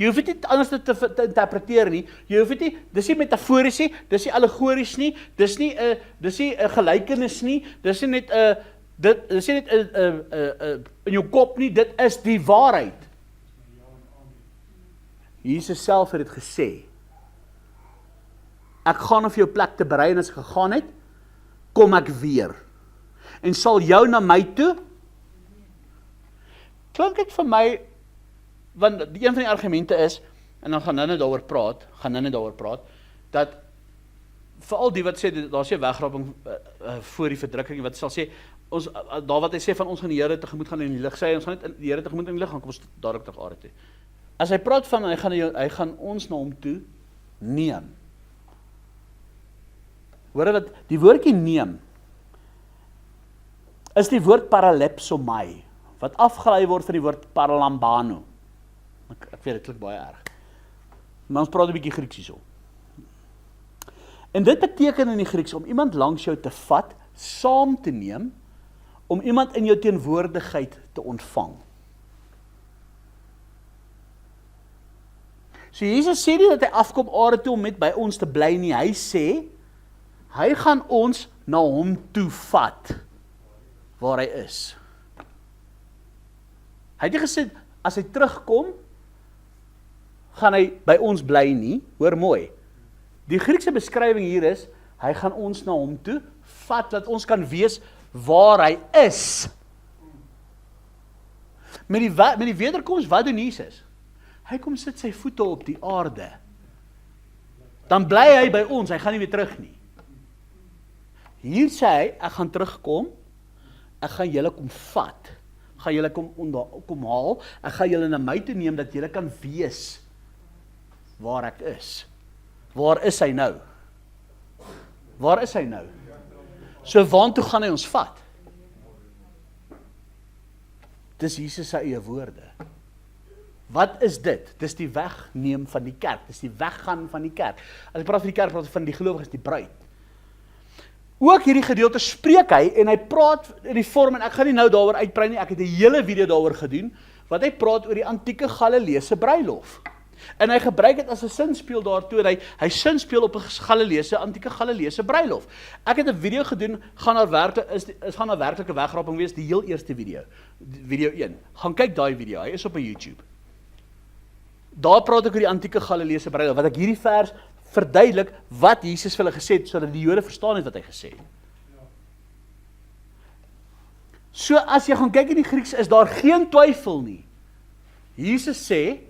Jy hoef dit nie anders te interpreteer nie. Jy hoef dit nie, dis nie metafories nie, dis nie allegories nie, dis nie 'n gelykenis nie, dis nie net in jou kop nie, dit is die waarheid. Jesus self het dit gesê. Ek gaan om vir jou plek te berei en as ek gegaan het, kom ek weer. En sal jou na my toe? Klink dit vir my, want een van die argumente is, en dan gaan nou daaroor praat, dat veral die wat sê, daar is 'n wegraping voor die verdrukking, wat sal sê, daar wat hy sê van ons gaan die Here tegemoet gaan in die lig, sê ons gaan net die Here tegemoet in die lig gaan, kom ons dadelik terug aarde toe. As hy praat van, hy gaan ons na hom toe neem. Hoor wat, die woordjie neem, is die woord paralepsomai, wat afgelei word van die woord paralambano. Ek weet, dit klink baie erg. Maar ons praat 'n bietjie Grieks hierso. En dit beteken in die Grieks, om iemand langs jou te vat, saam te neem, om iemand in jou teenwoordigheid te ontvang. So Jesus sê nie dat hy afkom aarde toe om met by ons te bly nie, hy sê, hy gaan ons na hom toe vat, waar hy is. Hy het nie gesê, as hy terugkom, gaan hy by ons bly nie, hoor mooi. Die Griekse beskrywing hier is, hy gaan ons na hom toe vat, dat ons kan wees waar hy is. Met die wederkoms, wat doen Jesus? Hy kom sit sy voete op die aarde. Dan bly hy by ons, hy gaan nie weer terug nie. Hier sê hy, ek gaan terugkom, ek gaan julle kom vat, gaan julle kom haal, ek gaan julle na my toe neem, dat julle kan wees waar ek is. Waar is hy nou? Waar is hy nou? So waartoe gaan hy ons vat? Dis Jesus se eie woorde. Wat is dit? Dis die wegneem van die kerk, dis die weggaan van die kerk. As ek praat van die kerk, praat ek van die gelowiges, die bruid. Ook hierdie gedeelte spreek hy, en hy praat in die vorm, en ek gaan nie nou daaroor uitbrei nie, ek het 'n hele video daaroor gedoen, wat hy praat oor die antieke Galileese bruilof. En hy gebruik dit as 'n sinspeel daartoe, hy sinspeel op 'n antieke Galileese bruilof. Ek het 'n video gedoen, gaan na werklike wegraping wees, die heel eerste video 1. Gaan kyk daai video, hy is op YouTube. Daar praat ek oor die antieke Galileese bruilof, wat ek hierdie vers verduidelik wat Jesus vir hulle gesê het, sodat die Jode verstaan het wat hy gesê het. So as jy gaan kyk in die Grieks, is daar geen twyfel nie. Jesus sê,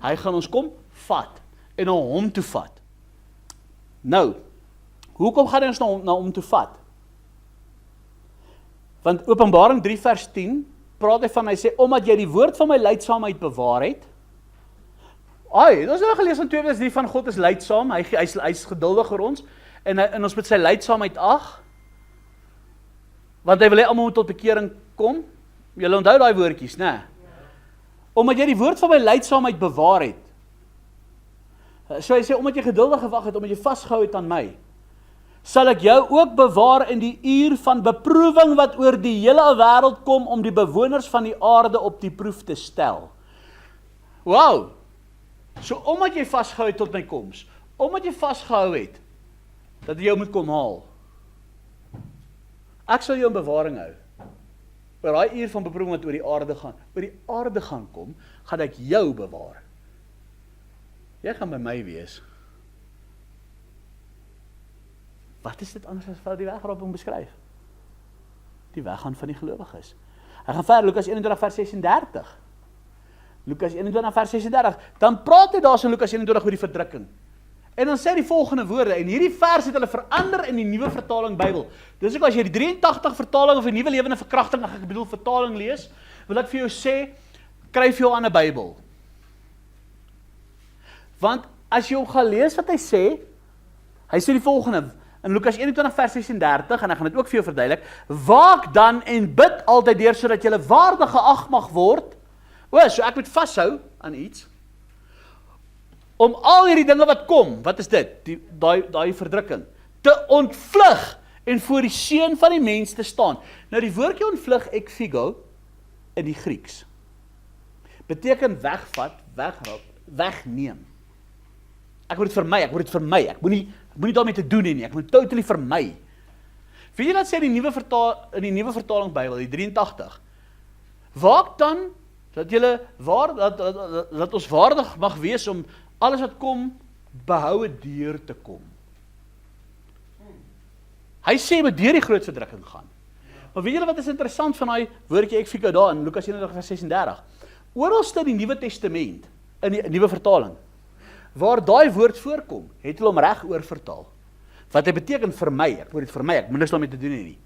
hy gaan ons kom vat, en na hom toe vat. Nou, hoekom gaan hy ons na hom toe vat? Want Openbaring 3 vers 10, praat hy van, hy sê, omdat jy die woord van my lydsaamheid bewaar het, ons het nou gelees in 2 vers 3 van God is lydsaam, hy is geduldig vir ons, en ons met sy lydsaamheid want hy wil hê almal tot bekering kom, julle onthou daai woordjies, né? Omdat jy die woord van my lydsaamheid bewaar het, so hy sê, omdat jy geduldig gewag het, omdat jy vasgehou het aan my, sal ek jou ook bewaar in die uur van beproewing, wat oor die hele wêreld kom, om die bewoners van die aarde op die proef te stel. Wow! So omdat jy vasgehou het tot my koms, omdat jy vasgehou het, dat jy jou moet kom haal, ek sal jou in bewaring hou, oor daai uur van beproewing wat oor die aarde gaan kom, gaan ek jou bewaar. Jy gaan by my wees. Wat is dit anders as wat die wegraping beskryf? Die weggaan van die gelowiges. Hy gaan verder, Lukas 21 vers 36. Lukas 21 vers 36, dan praat hy daar in Lukas 21 oor die verdrukking. En dan sê hy die volgende woorde, en hierdie vers het hulle verander in die nuwe vertaling Bybel. Dis ook as jy die 83 vertaling of die nuwe lewende verkrachting, ek bedoel vertaling lees, wil ek vir jou sê, kryf jou aan 'n Bybel. Want as jy hom gaan lees wat hy sê die volgende, in Lukas 21 vers 36, en ek gaan dit ook vir jou verduidelik, waak dan en bid altyd deur, sodat jy waardig geag mag word, so ek moet vashou aan iets, om al hierdie dinge wat kom, wat is dit? Daai verdrukking, te ontvlug, en voor die seun van die mens te staan. Nou die woordjie ontvlug, ekfigo, in die Grieks, beteken wegvat, wegrap, wegneem. Ek moet dit vermy, ek moet nie daarmee te doen nie, ek moet totally vermy. Weet jy dat sê in die nuwe vertaling Bybel, die 83, waak dan, dat ons waardig mag wees om alles wat kom, behoue deur te kom. Hy sê met deur die groot verdrukking gaan. Maar weet julle wat is interessant van daai woordjie ekfigo daar in Lukas 21 vers 36? Oralste in die Nuwe Testament, in die nuwe vertaling, waar daai woord voorkom, het hulle hom reg oor vertaal. Wat hy beteken vir my, ek moet dit vir my, ek moet niks daarmee te doen nie.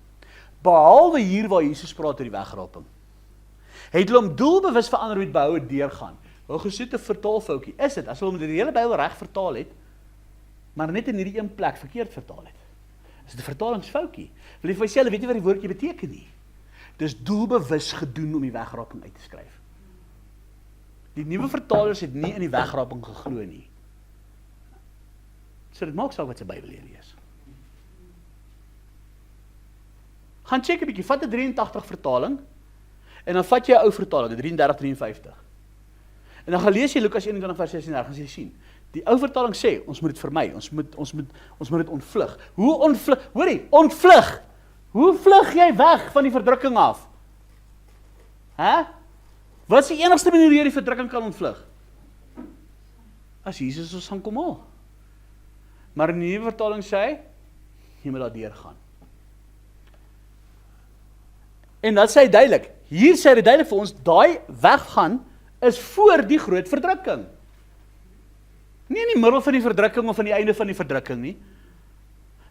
Behalwe hier waar Jesus praat oor die wegraping. Het hulle hom doelbewus verander met behoue deurgaan. Hoe gesoete vertaalfoutjie is dit, as hulle hom die hele Bybel reg vertaal het, maar net in hierdie een plek verkeerd vertaal het. Is dit 'n vertalingsfoutjie? Wil jy vir jouself weet jy wat die woordjie beteken nie? Dis doelbewus gedoen om die wegraping uit te skryf. Die nuwe vertalers het nie in die wegraping geglo nie. So dit maak saak wat se Bybel jy lees. Gaan check 'n bietjie, vat 'n 83 vertaling en dan vat jy 'n ou vertaling, 'n 33-53. En dan gaan lees jy Lukas 21 vers 16, dan gaan jy sien. Die ou vertaling sê, ons moet dit vermy, ons moet dit ontvlug. Hoe ontvlug? Hoorie, ontvlug! Hoe vlug jy weg van die verdrukking af? Wat is die enigste manier hoe jy die verdrukking kan ontvlug? As Jesus ons gaan kom haal. Maar in die nuwe vertaling sê, jy moet daar deurgaan. En dat sê hy duidelik, hier sê hy duidelik vir ons, daai weggaan is voor die groot verdrukking. Nie in die middel van die verdrukking of aan die einde van die verdrukking nie.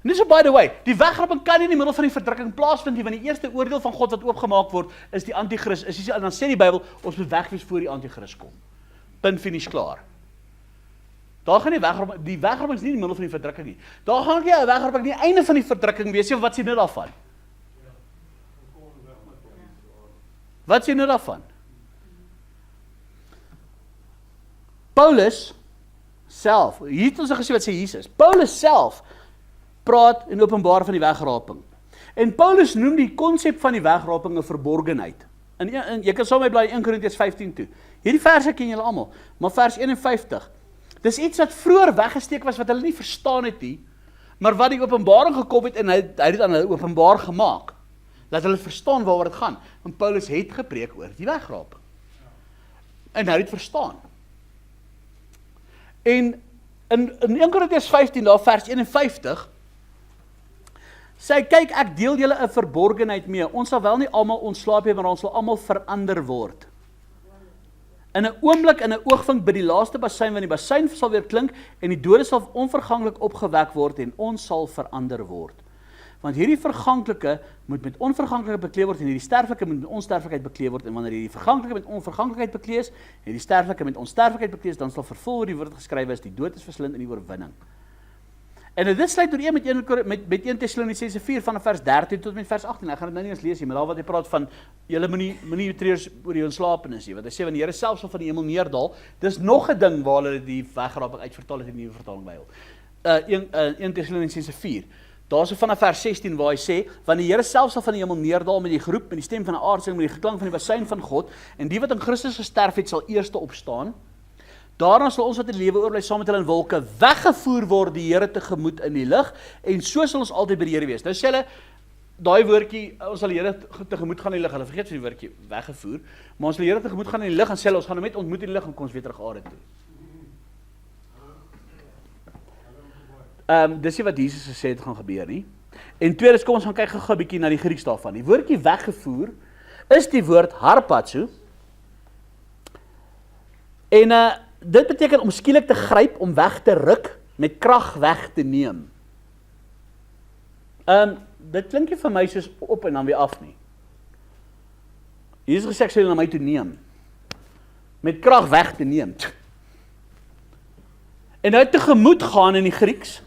En dis so by the way, die wegraping kan nie in die middel van die verdrukking plaasvind nie, want die eerste oordeel van God wat oopgemaak word, is die antichrist. En dan sê die Bybel, ons moet wegwees voor die antichrist kom. Punt, finish, klaar. Daar gaan die wegraping is nie in die middel van die verdrukking nie. Daar gaan nie 'n wegraping nie einde van die verdrukking wees, wat sê nou daarvan? Wat sê nou daarvan? Paulus self, hier het ons gesê wat sê Jesus. Paulus self praat en openbaar van die wegraping. En Paulus noem die konsep van die wegraping 'n verborgenheid. En jy kan saam met my blaai 1 Korintiërs 15 toe. Hierdie verse ken julle almal, maar vers 51. Dis iets wat vroeër weggesteek was wat hulle nie verstaan het nie, maar wat die openbaring gekom het en hy het dit aan hulle openbaar gemaak. Dat hulle verstaan waaroor dit gaan. Want Paulus het gepreek oor die wegraping. En hy het verstaan. En in 1 Korintiërs 15 daar vers 51 sê kyk ek deel julle 'n verborgenheid mee. Ons sal wel nie almal ontslaap hê, maar ons sal almal verander word. In 'n oomblik, in 'n oogwink by die laaste bassein, want die bassein sal weer klink en die dode sal onverganklik opgewek word en ons sal verander word. Want hierdie verganklike moet met onverganklikheid bekleed word en hierdie sterflike moet met onsterflikheid bekleed word. En wanneer hierdie verganklike met onverganklikheid bekleed is en die sterflike met onsterflikheid bekleed is, dan sal vervul die woord geskrywe is, die dood is verslind in die oorwinning. En dit sluit ooreen met 1 Tessalonisense 4 van vers 13 tot met vers 18. Ek gaan dit nou nie eens lees nie, maar daar wat hy praat van julle moenie treurs oor die ontslapenis nie. Wat hy sê wanneer die Here self sal van die hemel neerdal, dis nog 'n ding waar hulle die wegraping uitvertaal het in die nuwe vertaling Bybel. 1 Tessalonisense 4. Daar so vanaf vers 16 waar hy sê, want die Here self sal van die hemel neerdal met die geroep, met die stem van 'n aardseng, met die geklank van die bassein van God, en die wat in Christus gesterf het, sal eerste opstaan. Daarna sal ons wat in lewe oorbly saam met hulle in wolke weggevoer word die Here tegemoet in die lig, en so sal ons altyd by die Here wees. Nou sê hulle, daai woordjie, ons sal die Here tegemoet gaan in die lig, hulle vergeet van die woordjie weggevoer, maar ons sal die Here tegemoet gaan in die lig, en sê hulle, ons gaan hom net ontmoet in die lig, en kom ons weer terug aarde toe. Dis nie wat Jesus gesê het gaan gebeur nie. En tweedens, kom ons gaan kyk gou 'n bietjie na die Grieks daarvan. Die woordjie weggevoer is die woord harpazo. En dit beteken om skielik te gryp, om weg te ruk, met krag weg te neem. Dit klink nie vir my soos op en dan weer af nie. Jesus gesê ek sal julle na my toe neem. Met krag weg te neem. En nou tegemoet gaan in die Grieks,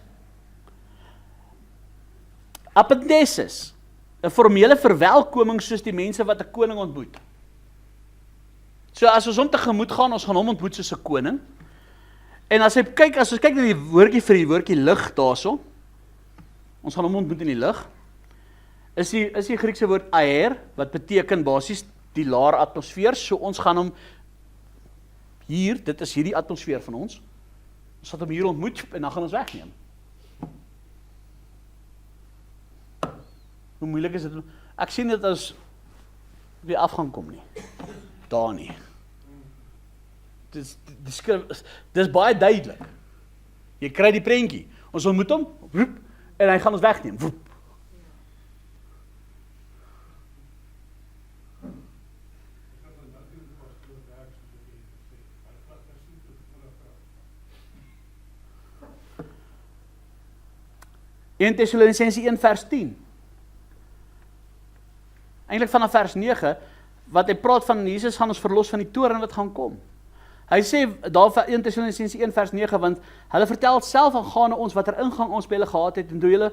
apendesis, 'n formele verwelkoming soos die mense wat 'n koning ontmoet. So as ons hom tegemoet gaan, ons gaan hom ontmoet soos 'n koning. En as ons kyk na die woordjie vir die woordjie lig daarso, ons gaan hom ontmoet in die lig, is die Griekse woord aer, wat beteken basies die laer atmosfeer, so ons gaan hom hier, dit is hierdie atmosfeer van ons gaan hom hier ontmoet, en dan gaan ons wegneem. Hoe moeilik is dit? Ek sien dit as weer af gaan kom nie. Daar nie. Dis baie duidelik. Jy kry die prentjie. Ons ontmoet hom, roep, en hy gaan ons wegneem. Woep. In Tessalonisense 1 vers 10. Eintlik vanaf vers 9, wat hy praat van Jesus gaan ons verlos van die toorn wat gaan kom. Hy sê daar vir 1 Tessalonisense 1 vers 9, want hulle vertel self aangaande ons watter ingang ons by hulle gehad het, en toe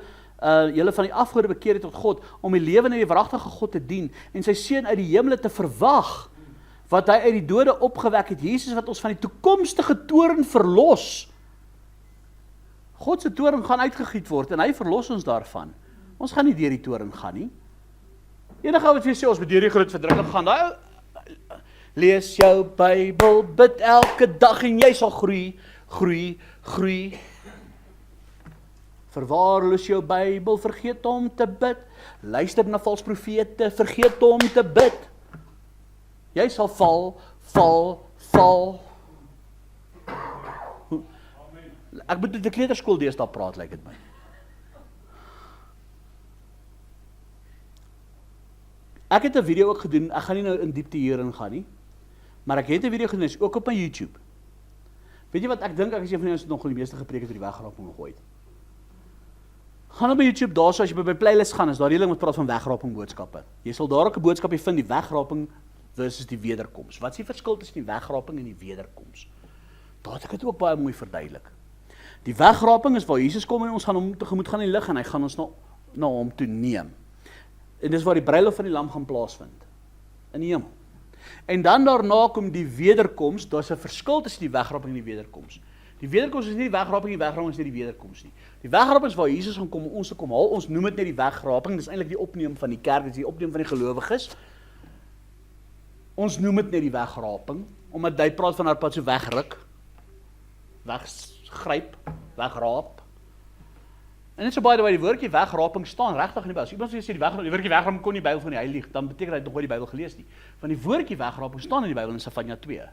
julle van die afgode bekeer het tot God, om die lewende en die wragtige God te dien, en sy seun uit die hemele te verwag, wat hy uit die dode opgewek het, Jesus wat ons van die toekomstige toorn verlos. God se toorn gaan uitgegiet word, en hy verlos ons daarvan. Ons gaan nie deur die toorn gaan nie. Enige wat jy sê, ons moet deur die groot verdrukking gaan, lees jou Bybel, bid elke dag en jy sal groei, groei, groei. Verwaarloos jou Bybel, vergeet om te bid. Luister na valse profete, vergeet om te bid. Jy sal val, val, val. Ek moet met die kleuterskool deesdae praat, lyk dit my. Ek het 'n video ook gedoen, ek gaan nie nou in diepte hierin gaan nie, maar ek het 'n video gedoen, is ook op my YouTube. Weet jy wat, ek dink ek is een van die ons nog die meeste gepreek het oor die wegraping nog ooit. Gaan op my YouTube daar, so as jy by my playlist gaan, is daar redelik met praat van wegraping boodskappe. Jy sal daar ook 'n boodskapie vind, die wegraping versus die wederkoms. Wat is die verskil tussen die wegraping en die wederkoms? Daar het ek dit ook baie mooi verduidelik. Die wegraping is waar Jesus kom en ons gaan hom tegemoet gaan in die lig, en hy gaan ons na hom toe neem. En dis waar die bruilof van die lam gaan plaasvind, in die hemel. En dan daarna kom die wederkoms, daar's 'n verskil tussen die wegraping en die wederkoms. Die wederkoms is nie die wegraping, die wegraping is nie die wederkoms nie. Die wegraping is waar Jesus gaan kom om ons te kom haal, ons noem dit net die wegraping, dis eintlik die opneem van die kerk, dis die opneem van die gelowiges. Ons noem dit net die wegraping, omdat hy praat van haar pad so wegruk, weggryp, wegraap. En net so by the way, die woordjie wegraping staan regtig in die Bybel. As iemand sê die woordjie wegraping kon nie die Bybel van die hy lieg, dan beteken hy nog nooit die Bybel gelees nie. Want die woordjie wegraping staan in die Bybel in Sefanja 2.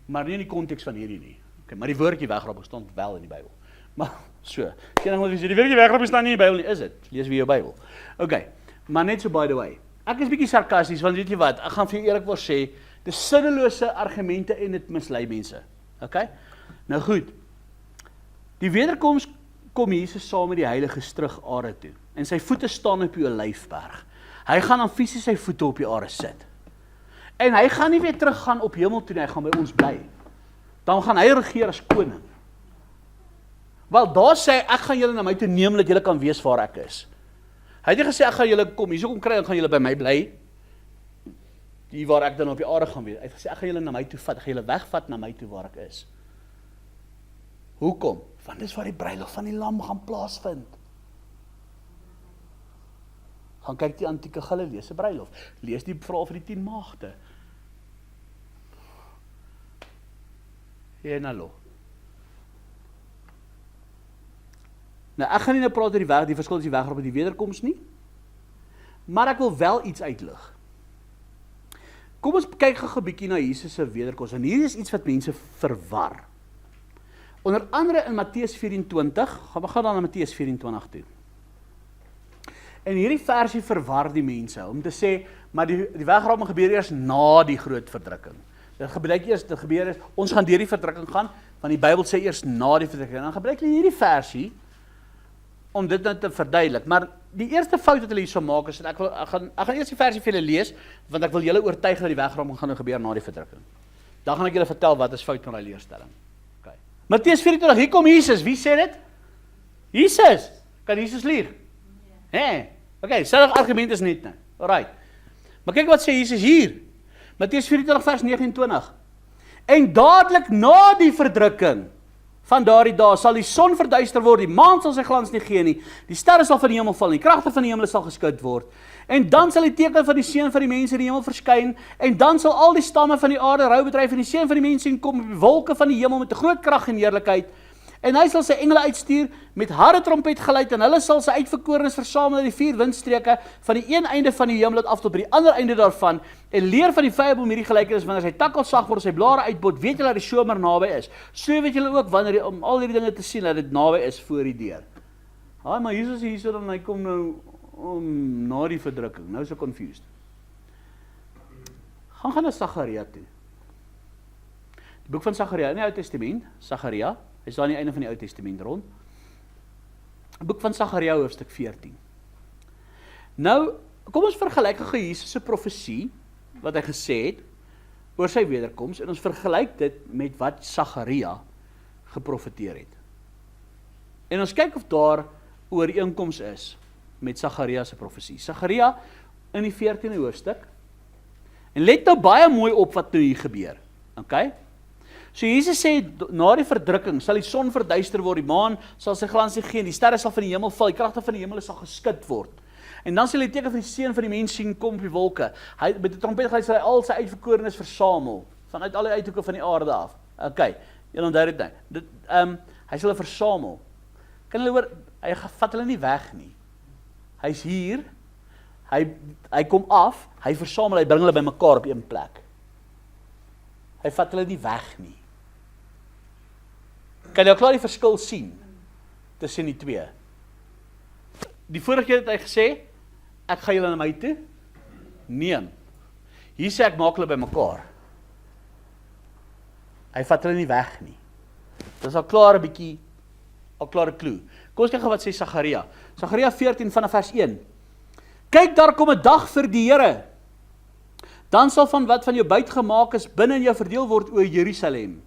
Maar nie in die konteks van hierdie nie. Okay, maar die woordjie wegraping staan wel in die Bybel. Maar so, sien dan moet jy die woordjie wegraping staan nie in die Bybel nie, is dit? Lees weer jou Bybel. Okay, maar net so by the way. Ek is bietjie sarkasties, want weet jy wat, ek gaan vir jou eerlikwaar sê, dis sinnelose argumente en dit mislei mense. Okay? Nou goed. Die wederkoms kom Jesus saam met die Heilige terug aarde toe. En sy voete staan op die Olyfberg. Hy gaan dan fisies sy voete op die aarde sit. En hy gaan nie weer teruggaan op hemel toe nie, hy gaan by ons bly. Dan gaan hy regeer as koning. Wel, daar sê hy, ek gaan julle na my toe neem, dat julle kan weet waar ek is. Hy het nie gesê, ek gaan julle kom, hierso kom kry, dan gaan julle by my bly, die waar ek dan op die aarde gaan wees. Hy het gesê, ek gaan julle na my toe vat, ek gaan julle wegvat na my toe waar ek is. Hoekom? Want dis waar die bruilof van die lam gaan plaasvind. Gaan kyk die antieke Galileese bruilof. Lees die verhaal van die 10 maagde. En hallo. Nou, ek gaan nie nou praat oor die verskil tussen die wegraping en die wederkoms nie, maar ek wil wel iets uitlig. Kom ons kyk gou 'n bietjie na Jesus se wederkoms, en hier is iets wat mense verwar. Onder andere in Matteus 24, gaan we dan na Matteus 24 toe. En hierdie versie verwar die mense, om te sê, maar die wegraping gebeur eers na die groot verdrukking. Dit gebeur eers, ons gaan deur die verdrukking gaan, want die Bybel sê eers na die verdrukking. En dan gebruik hulle hierdie versie, om dit nou te verduidelik. Maar die eerste fout wat hulle hier so maak, is, en ek gaan eers die versie vir julle lees, want ek wil julle oortuig dat die wegraping gaan nou gebeur na die verdrukking. Dan gaan ek julle vertel wat is fout met die leerstelling. Matteus 24, hier kom Jesus, wie sê dit? Jesus, kan Jesus lieg? Okay, selfde argument is net nou, alright. Maar kyk wat sê Jesus hier, Matteus 24 vers 29, en dadelik na die verdrukking van daardie dae sal die son verduister word, die maan sal sy glans nie gee nie, die sterre sal van die hemel val nie, die kragte van die hemel sal geskud word, en dan sal die teken van die seun van die mense in die hemel verskyn, en dan sal al die stamme van die aarde rou bedryf, en die seun van die mense sien kom op die wolke van die hemel met 'n groot krag en heerlikheid, en hy sal sy engele uitstuur met harde trompet geluid, en hulle sal sy uitverkorenes versamel uit die 4 windstreke van die een einde van die hemel af tot by die ander einde daarvan, en leer van die vyeboom hierdie gelykenis, wanneer sy takkels sag word, sy blare uitbot, weet julle dat die somer naby is. So weet julle ook wanneer om al hierdie dinge te sien dat dit naby is voor die deur. Maar Jesus hier so dan hy kom nou na die verdrukking. Nou is ek confused. Gaan na Sagaria toe. Die boek van Sagaria in die Ou Testament, Sagaria, hy is aan die einde van die Ou Testament rond. Die boek van Sagaria hoofstuk 14. Nou, kom ons vergelyk gou Jesus se profesie wat hy gesê het oor sy wederkoms en ons vergelyk dit met wat Sagaria geprofeteer het. En ons kyk of daar ooreenkoms is met Sagaria se profesie. Sagaria in die 14de hoofstuk. En let nou baie mooi op wat nou hier gebeur. Okay? So Jesus sê, na die verdrukking sal die son verduister word, die maan sal sy glans nie gee, die sterre sal van die hemel val, die kragte van die hemel sal geskud word. En dan sal die teken van die seun van die mens sien kom op die wolke. Hy met die trompet sal hy al sy uitverkorenes versamel vanuit alle uithoeke van die aarde af. Okay, julle onthou dit nou. Hy sal hulle versamel. Kan hulle hoor, hy vat hulle nie weg nie. Hy's hier. Hy kom af, hy versamel, hy bring hulle bymekaar op een plek. Hy vat hulle nie weg nie. Kan jy klaar die verskil sien tussen die twee? Die vorige keer het hy gesê, ek gaan julle na my toe neem. Hier sê ek maak hulle bymekaar. Hy vat hulle nie weg nie. Dis al klaar 'n bietjie, al klaar 'n klou. Kom ons kyk gou wat sê Sagaria. Sagaria 14 vanaf vers 1. Kyk, daar kom 'n dag vir die Here. Dan sal van wat van jou buit gemaak is binne in jou verdeel word o Jerusalem.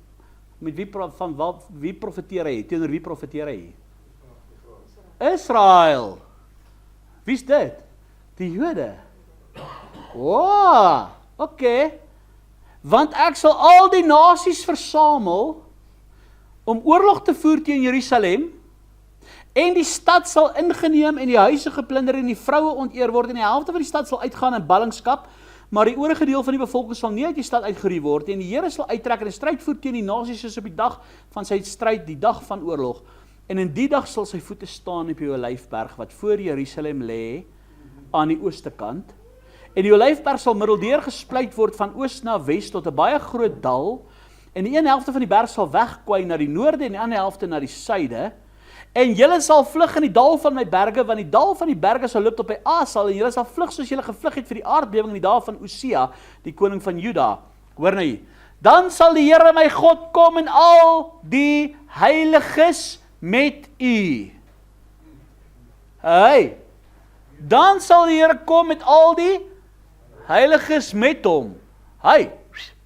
Met wie profeteer hy? Teenoor wie profeteer hy? Israel. Wie's dit? Die Jode. Okay. Want ek sal al die nasies versamel om oorlog te voer teen Jerusalem, en die stad sal ingeneem en die huise geplunder en die vroue onteer word en die helfte van die stad sal uitgaan in ballingskap, maar die oorige deel van die bevolking sal nie uit die stad uitgeruw word en die Here sal uittrek en 'n stryd voer teen die nasies soos op die dag van sy stryd, die dag van oorlog. En in die dag sal sy voete staan op die Olyfberg wat voor Jerusalem lê aan die ooste kant. En die Olyfberg sal middeldeur gespleit word van oos na wes tot 'n baie groot dal. En die een helfte van die berg sal wegkwai na die noorde en die ander helfte na die suide. En julle sal vlug in die dal van my berge, want die dal van die berge sal loop tot by Asal, en julle sal vlug soos julle gevlug het vir die aardbewing in die dae van Osia, die koning van Juda. Hoor nou hier. Dan sal die Here my God kom en al die heiliges met u. Dan sal die Here kom met al die heiliges met hom.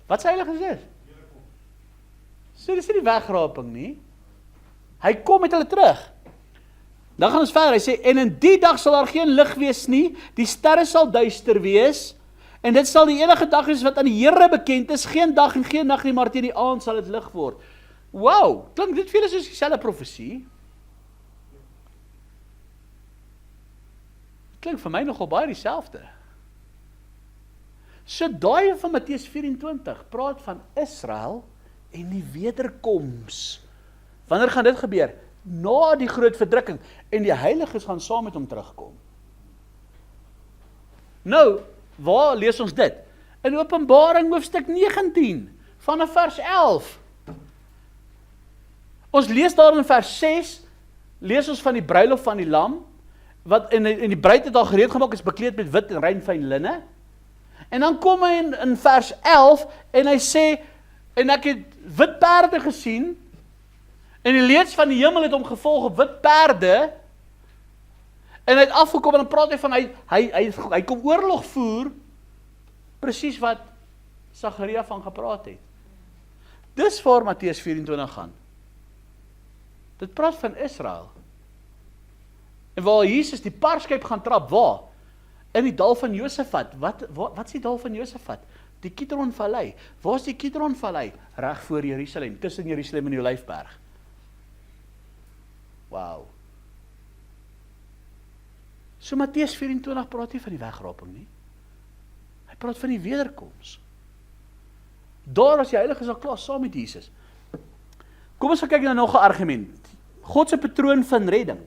Wat se heiliges is? So dis nie die wegraping nie. Hy kom met hulle terug. Dan gaan ons verder, hy sê, en in die dag sal daar geen lig wees nie, die sterre sal duister wees, en dit sal die enige dag wees wat aan die Here bekend is, geen dag en geen nag nie, maar teen die aand sal dit lig word. Wow, klink dit veel soos dieselfde profesie? Klink vir my nogal baie dieselfde. So daai van Matteus 24 praat van Israel en die wederkoms. Wanneer gaan dit gebeur? Na die groot verdrukking. En die heiliges gaan saam met hom terugkom. Nou, waar lees ons dit? In Openbaring hoofstuk 19, vanaf vers 11. Ons lees daar in vers 6, lees ons van die bruilof van die lam, wat in die bruid het al gereed gemaak, is bekleed met wit en rein fyn linne. En dan kom hy in vers 11, en hy sê, en ek het wit perde gesien, en die leeu's van die hemel het hom gevolg op wit perde, en hy het afgekom, en dan praat hy van, hy kom oorlog voer, presies wat Sagaria van gepraat het. Dis waar Matteus 24 gaan. Dit praat van Israel. En waar Jesus die paarskyp gaan trap, waar? In die dal van Josafat. Wat is die dal van Josafat? Die Kidron-vallei. Waar is die Kidron-vallei? Reg voor Jerusalem, tussen Jerusalem en die Olyfberg. Wow. So Matteus 24 praat nie van die wegraping nie. Hy praat van die wederkoms. Daar as die Heilige al klaar saam met Jesus. Kom ons gaan kyk na nog 'n argument. God se patroon van redding.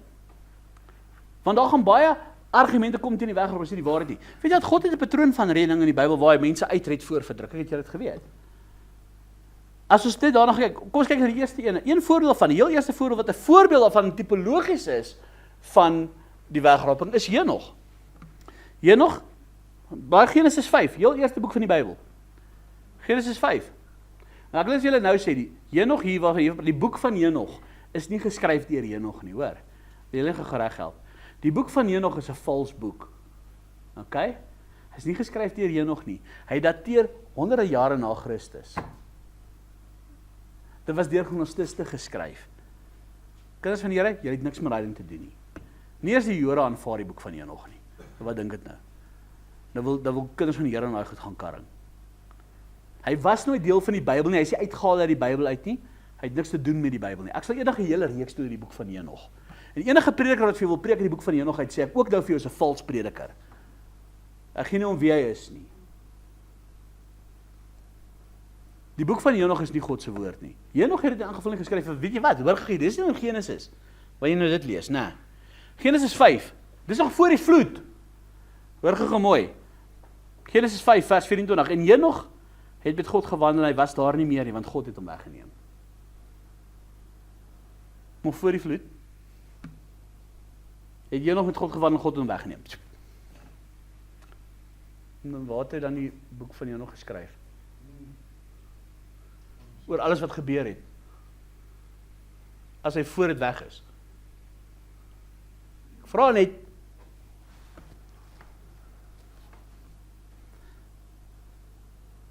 Want daar gaan baie argumente kom teen die wegraping, is nie die waarheid nie. Weet jy dat God het 'n patroon van redding in die Bybel waar hy mense uitred voor verdrukking, het jy dit geweet? As ons dit daarna kyk, kom ons kyk na die eerste ene. Een voorbeeld van, die heel eerste voorbeeld wat 'n voorbeeld daarvan tipologies is van die wegraping is Henog. Henog, by Genesis 5, heel eerste boek van die Bybel. Genesis 5. Nou ek wil julle nou sê, die Henog hier, die boek van Henog, is nie geskryf deur Henog nie, hoor. Die hele gereg help. Die boek van Henog is 'n vals boek. OK? Hy is nie geskryf deur Henog nie. Hy dateer honderde jare na Christus. Dit was deur Gnostiste geskryf. Kinders van die Here, jy het niks met daai ding te doen nie. Nie eens die Jode aanvaar die boek van Henog nie. Wat dink dit nou? Dan wil kinders van die Here nou goed gaan karring. Hy was nooit deel van die Bybel nie, hy is nie uitgehaal uit die Bybel uit nie. Hy het niks te doen met die Bybel nie. Ek sal eendag 'n hele reeks doen oor die boek van Henog. En enige prediker wat vir jou wil preek in die boek van Henog uit, sê ek ook nou vir jou is 'n vals prediker. Ek gee nie om wie hy is nie. Die boek van Henog is nie God se woord nie. Henog het dit in aangeval geskryf, weet jy wat, hoor gee, dis nie in Genesis, waar jy nou dit lees, nee. Genesis 5, dis nog voor die vloed. Hoor gou mooi. Genesis 5 vers 24, en Henog het met God gewandel, en hy was daar nie meer nie, want God het hom weggeneem. Nog voor die vloed, het Henog met God gewandel, en God het hom weggeneem. En dan waar het hy dan die boek van Henog geskryf? Oor alles wat gebeur het. As hy voor dit weg is. Ek vra net,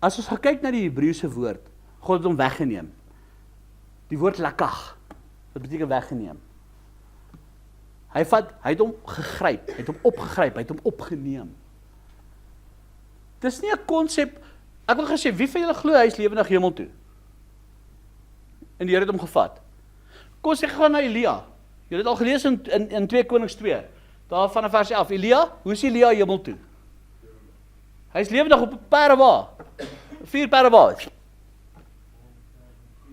as ons gaan kyk na die Hebreëse woord, God het hom weggeneem. Die woord lakach, wat beteken weggeneem. Hy het hom gegryp, hy het hom opgegryp, hy het hom opgeneem. Dis nie 'n konsep, ek wil gesê, wie van julle glo hy is lewendig hemel toe? En die Here het hom gevat. Kom ons gaan na Elia. Julle het al gelees in 2 Konings 2, daar vanaf vers 11. Elia, hoe is Elia hemel toe? Hy is lewendig op 'n perde wa. 4 perde wa.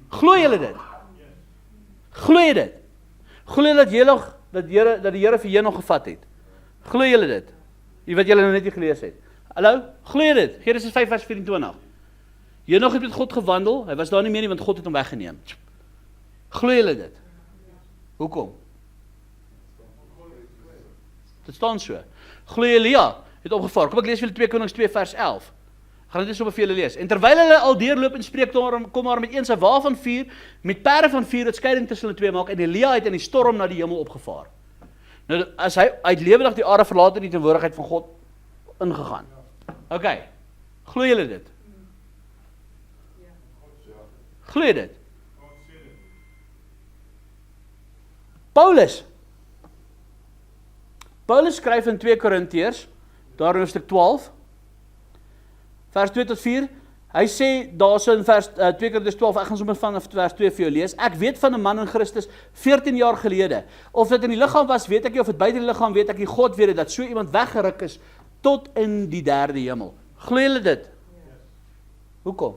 Glo julle dit? Glo jy dit? Glo jy dat die Here vir Henog gevat het? Glo julle dit? Wat julle nou net nie gelees het. Hallo? Glo jy dit? Genesis 5 vers 24. Henog het met God gewandel, hy was daar nie meer nie, want God het hom weggeneem. Glo julle dit? Hoekom? Dit staan so. Glo jy Elia het opgevaar? Kom ek lees vir julle 2 Konings 2 vers 11. Gaan dit net so vir julle lees. En terwyl hulle al deurloop en spreek, kom daar met een se wa van vuur, met perde van vuur, het skeiding tussen hulle twee maak, en Elia het in die storm na die hemel opgevaar. Nou, as hy uit lewendig die aarde verlaat in die teenwoordigheid van God ingegaan. OK. Glo julle dit? Glo jy dit? Paulus skryf in 2 Korintiërs, daar in hoofstuk 12, vers 2 tot 4, hy sê daar so in vers 2 Korintiërs 12, ek gaan sommer vanaf vers 2 vir jou lees, ek weet van 'n man in Christus 14 jaar gelede, of dit in die liggaam was, weet ek nie, of dit buite die liggaam, weet ek nie, God weet dit, dat so iemand weggeruk is, tot in die 3de hemel. Glo julle dit? Hoekom?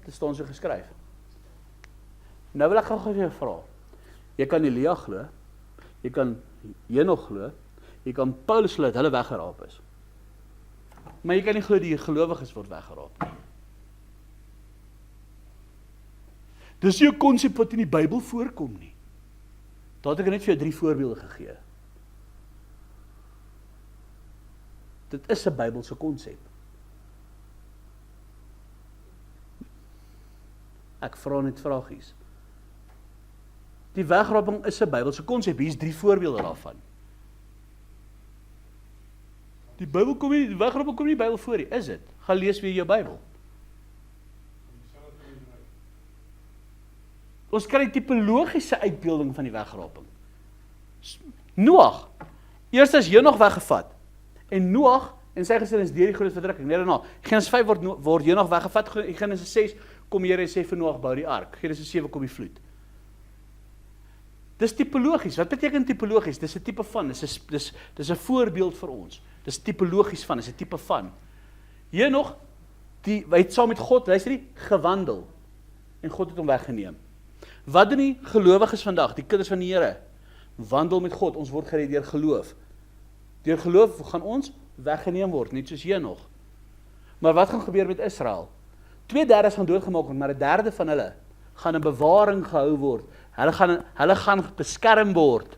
Dit staan so geskryf. Nou wil ek gou vir jou vra. Jy kan Elia glo, jy kan Henog glo, jy kan Paulus glo dat hulle weggeraap is. Maar jy kan nie glo die gelowiges word weggeraap nie. Dis nie 'n konsep wat in die Bybel voorkom nie. Daar het ek net vir jou 3 voorbeelde gegee. Dit is 'n Bybelse konsep. Ek vra net vragies. Die wegraping is 'n Bybelse konsep. Hier is 3 voorbeelde daarvan. Die wegraping kom nie in die Bybel voor nie, is dit? Gaan lees weer jou Bybel. Ons kry die tipologiese uitbeelding van die wegraping. Noag, eers is Henog weggevat, en Noag, en sy gesin is deur die groot verdrukking, nee daarna, Genesis 5 word Henog weggevat, Genesis 6 kom Here en sê vir Noag, bou die ark, Genesis 7 kom die vloed. Dis tipologies, wat beteken tipologies? Dis 'n tipe van, dis 'n voorbeeld vir ons, dis tipologies van, dis 'n tipe van. Henog, hy het saam met God, luister nie, gewandel, en God het hom weggeneem. Wat doen die gelowiges vandag, die kinders van die Here? Wandel met God, ons word gered deur geloof. Deur geloof gaan ons weggeneem word, net soos Henog. Maar wat gaan gebeur met Israel? 2/3 gaan doodgemaak word, maar 1/3 van hulle gaan in bewaring gehou word. Hulle gaan beskerm word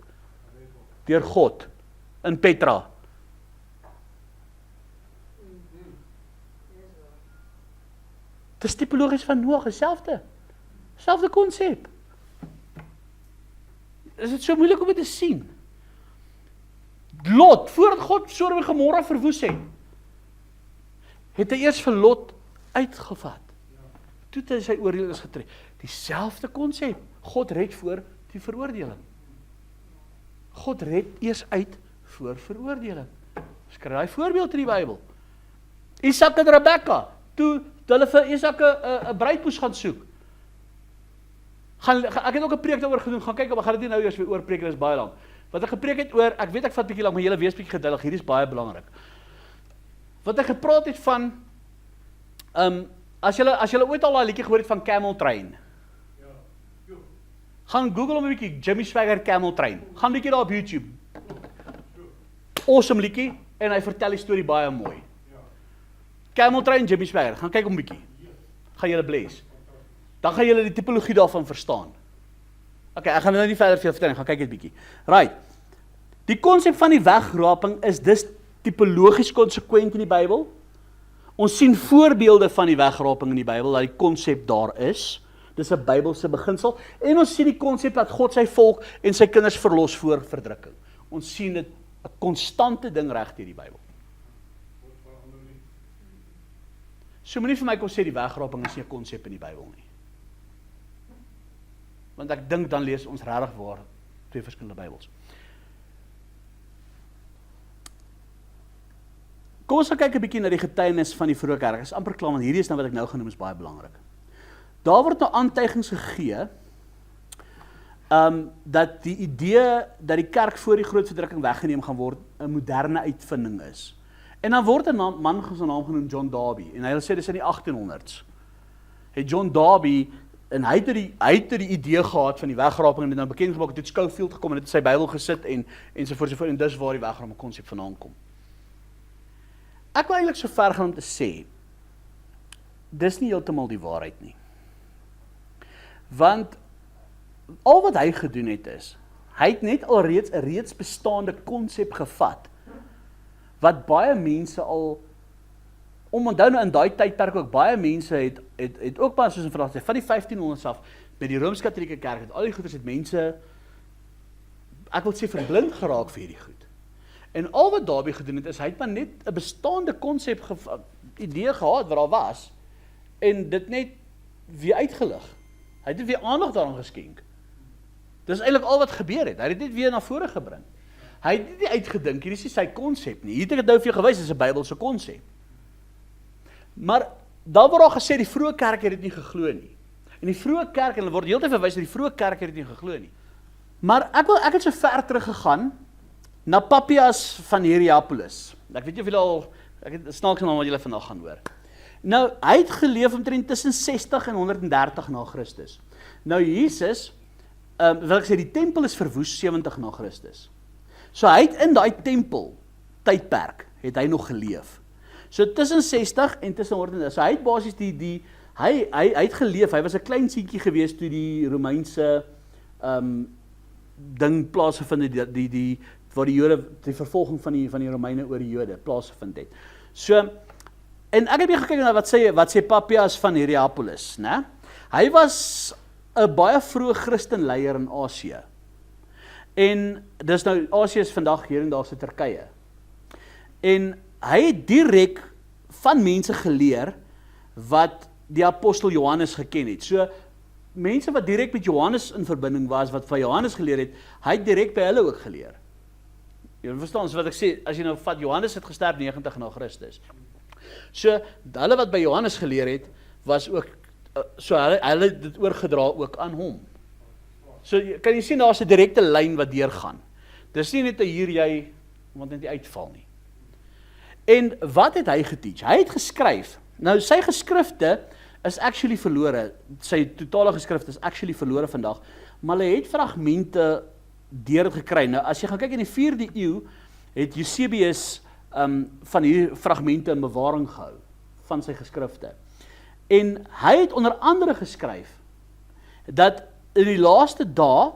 deur God in Petra. Dis tipologies van Noag, selfde konsep. Is dit so moeilik om dit te sien? Lot, voordat God Sodom en Gomorra verwoes het hy eers vir Lot uitgevat. Toe het hy sy oordeel is getref. Dieselfde konsep. God red voor die veroordeling. God red eers uit voor veroordeling. Ons kry daai voorbeeld in die Bybel. Isak en Rebekka, toe hulle vir Isak 'n bruidpoes gaan soek. Ek het ook 'n preek daaroor gedoen, gaan kyk, maar gaan dit nie nou eers weer oorpreek, dit is baie lank. Wat ek gepreek het oor, ek weet ek vat bietjie lank, maar julle wees bietjie geduldig, hier is baie belangrik. Wat ek gepraat het van, as julle ooit al daai liedjie gehoor het van Camel Train, gaan Google hom 'n bietjie, Jimmy Swaggart Camel Train, gaan bietjie daar op YouTube. Awesome liedjie, en hy vertel die storie baie mooi. Camel Train, Jimmy Swaggart, gaan kyk hom bietjie. Gaan julle bless. Dan gaan julle die tipologie daarvan verstaan. Ok, ek gaan nou nie verder vir julle vertel, gaan kyk dit bietjie. Right. Die konsep van die wegraping is dus tipologies konsekwent in die Bybel. Ons sien voorbeelde van die wegraping in die Bybel, dat die konsep daar is. Dis 'n Bybelse beginsel. En ons sien die konsep dat God sy volk en sy kinders verlos voor verdrukking. Ons sien dit 'n konstante ding reg deur die Bybel. So moenie vir my kom sê die wegraping is nie 'n konsep in die Bybel nie. Want ek dink dan lees ons regtig waar twee verskillende Bybels. Kom ons kyk 'n bietjie na die getuienis van die vroeë kerk. Dit is amper klaar, want hierdie is nou wat ek nou genoem is baie belangrik. Daar word nou aantuigings gegee dat die idee dat die kerk voor die groot verdrukking weggeneem gaan word 'n moderne uitvinding is. En dan word 'n man se naam genoem John Darby en hy sê dis in die 1800s. Het John Darby en hy het die idee gehad van die wegraping en dit nou bekend gemaak, het toe Scofield gekom en het in sy Bybel gesit en so voort en dis waar die wegraping konsep vandaan kom. Ek wil eintlik so ver gaan om te sê, dis nie heeltemal die waarheid nie. Want al wat hy gedoen het is, hy het net alreeds 'n reeds bestaande konsep gevat, wat baie mense al, onthou nou in daai tydperk ook, baie mense het ook pas soos in vandag, van die 1500s af, met die Rooms-Katolieke kerk, het al die goeders het mense, ek wil sê verblind geraak vir hierdie goed. En al wat Darby gedoen het, is hy het maar net 'n bestaande konsep, idee gehad wat daar was, en dit net weer uitgelig. Hy het dit weer aandag daaraan geskenk. Dis eintlik al wat gebeur het, hy het dit weer na vore gebring. Hy het dit nie uitgedink, hier is nie sy konsep nie, hier het ek nou vir jou gewys, dis 'n Bybelse konsep. Maar dan word daar gesê, die vroeë kerk het dit nie geglo nie. En die vroeë kerk, en hulle word heeltyd verwys dat die vroeë kerk het dit nie geglo nie. Maar ek het so ver teruggegaan, na Papias van Hierapolis. Ek weet nie of julle al, ek het 'n snaakse naam wat julle vandag gaan hoor. Nou, hy het geleef omtrent tussen 60 en 130 na Christus. Nou Jesus, wil ek sê, die tempel is verwoes 70 na Christus. So hy het in daai tempel tydperk, het hy nog geleef. So tussen 60 en tussen 130, so hy het basies hy het geleef, hy was 'n klein seentjie gewees toe die Romeinse ding plaasgevind het, waar die Jode, die vervolging van die Romeine oor die Jode plaasgevind het. So, en ek het hier gekyk na wat sê Papias van Hierapolis, né? Hy was 'n baie vroeë Christenleier in Asië. En dis nou, Asië is vandag hedendaagse Turkye. En hy het direk van mense geleer wat die apostel Johannes geken het. So, mense wat direk met Johannes in verbinding was, wat van Johannes geleer het, hy het direk by hulle ook geleer. Jy verstaan, so wat ek sê, as jy nou vat, Johannes het gesterf 90 na Christus. So, hulle wat by Johannes geleer het, was ook, so hulle het dit oorgedra ook aan hom. So, kan jy sien, daar is 'n direkte lyn wat deurgaan. Dis nie net hier jy, want net nie uitval nie. En wat het hy geteach? Hy het geskryf, nou sy geskrifte is actually verlore, sy totale geskrifte is actually verlore vandag, maar hy het fragmente deur dit gekry. Nou, as jy gaan kyk in die 4de eeu, het Eusebius van hierdie fragmente in bewaring gehou, van sy geskrifte. En hy het onder andere geskryf, dat in die laaste dae,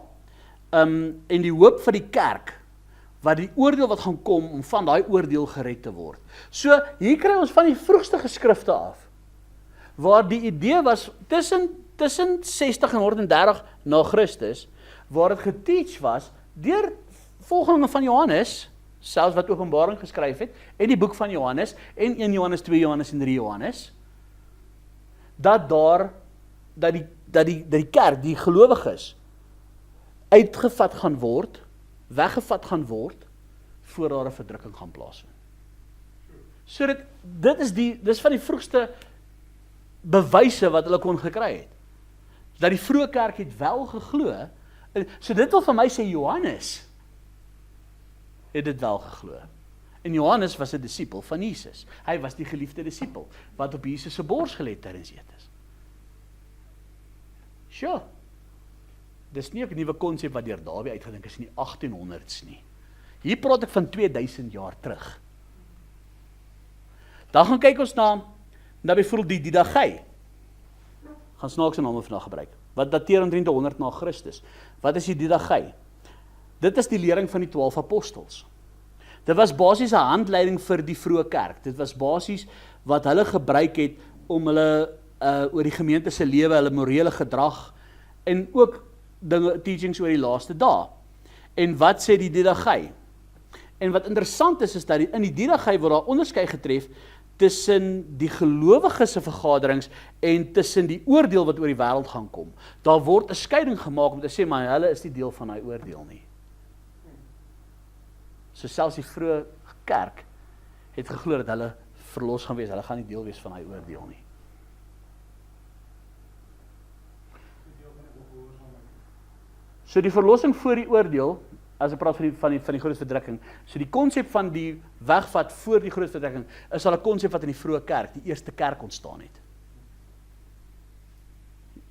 en die hoop van die kerk, wat die oordeel wat gaan kom, om van daai oordeel gered te word. So, hier kry ons van die vroegste geskrifte af, waar die idee was, tussen 60 en 130 na Christus, waar het geteach was, deur volgelinge van Johannes, selfs wat Openbaring geskryf het, en die boek van Johannes, en 1 Johannes, 2 Johannes en 3 Johannes, dat die kerk, die gelowiges, uitgevat gaan word, weggevat gaan word, voor daar 'n verdrukking gaan plaasvind. So dit is van die vroegste bewyse wat hulle kon gekry het. Dat die vroeë kerk het wel geglo, so dit wil vir my sê Johannes het dit wel geglo. En Johannes was 'n disipel van Jesus. Hy was die geliefde disipel, wat op Jesus se bors gelê het tydens etes. Sure. Dis nie 'n nuwe konsep wat deur Dawie uitgedink is in die 1800s nie. Hier praat ek van 2000 jaar terug. Dan gaan kyk ons na byvoorbeeld die Didagai. Gaan snaakse name vandag gebruik. Wat dateer omtrent 100 na Christus. Wat is die Didagai? Dit is die lering van die 12 apostels. Dit was basies 'n handleiding vir die vroeë kerk. Dit was basies wat hulle gebruik het om hulle oor die gemeente se lewe, hulle morele gedrag en ook dinge, teachings oor die laaste dae. En wat sê die Didagai? En wat interessant is dat in die Didagai word daar onderskeid getref tussen die gelowiges se vergaderings en tussen die oordeel wat oor die wêreld gaan kom. Daar word 'n skeiding gemaak om te sê, maar hulle is nie deel van daai oordeel nie. So selfs die vroeë kerk het geglo dat hulle verlos gaan wees, hulle gaan nie deel wees van daai oordeel nie. So die verlossing voor die oordeel, as ek praat van die groot verdrukking, so die konsep van die wegvat voor die groot verdrukking, is al 'n konsep wat in die vroeë kerk, die eerste kerk ontstaan het.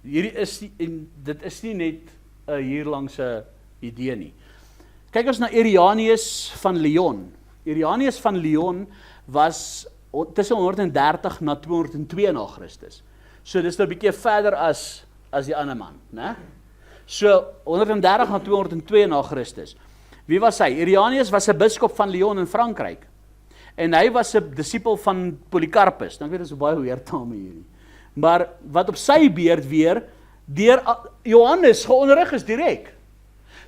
Dit is nie net 'n hierlangse idee nie. Kyk ons na Irenaeus van Lyon. Irenaeus van Lyon was tussen 130 na 202 na Christus. So dis nou 'n bietjie verder as die ander man, né? So 130 na 202 na Christus. Wie was hy? Irenaeus was 'n biskop van Lyon in Frankryk. En hy was 'n disipel van Polycarpus. Dan weet ons so baie weird name hierdie. Maar wat op sy beurt weer deur Johannes geonderrig is direk.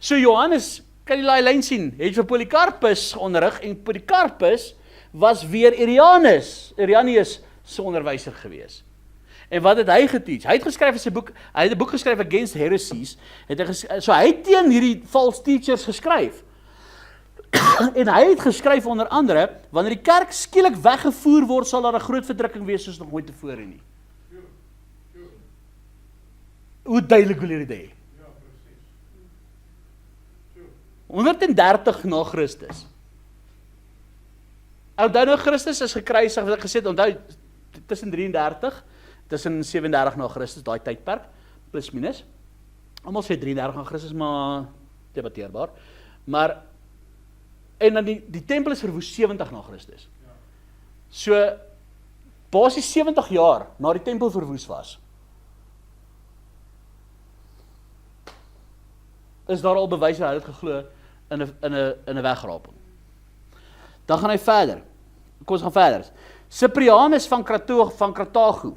So Johannes, kan jy daai lyn sien, het vir Polycarpus geonderrig en Polycarpus was weer Irenaeus se onderwyser gewees. En wat het hy geteach? Hy het geskryf in sy boek, hy het 'n boek geskryf Against Heresies, so hy het teen hierdie false teachers geskryf. En hy het geskryf onder andere, wanneer die kerk skielik weggevoer word, sal daar 'n groot verdrukking wees soos nog nooit tevore nie. Hoe duidelik wil jy dit hê? 130 na Christus. Onthou nou Christus is gekruisig, wat ek gesê het, onthou tussen 33 tussen 37 na Christus, daai tydperk, plus minus. Almal sê 33 na Christus, maar debatteerbaar. Maar en dan die tempel is verwoes 70 na Christus. So basies 70 jaar na die tempel verwoes was, is daar al bewyse dat hy het geglo in 'n wegraping. Dan gaan hy verder. Kom ons gaan verder. Cyprianus van Carthago.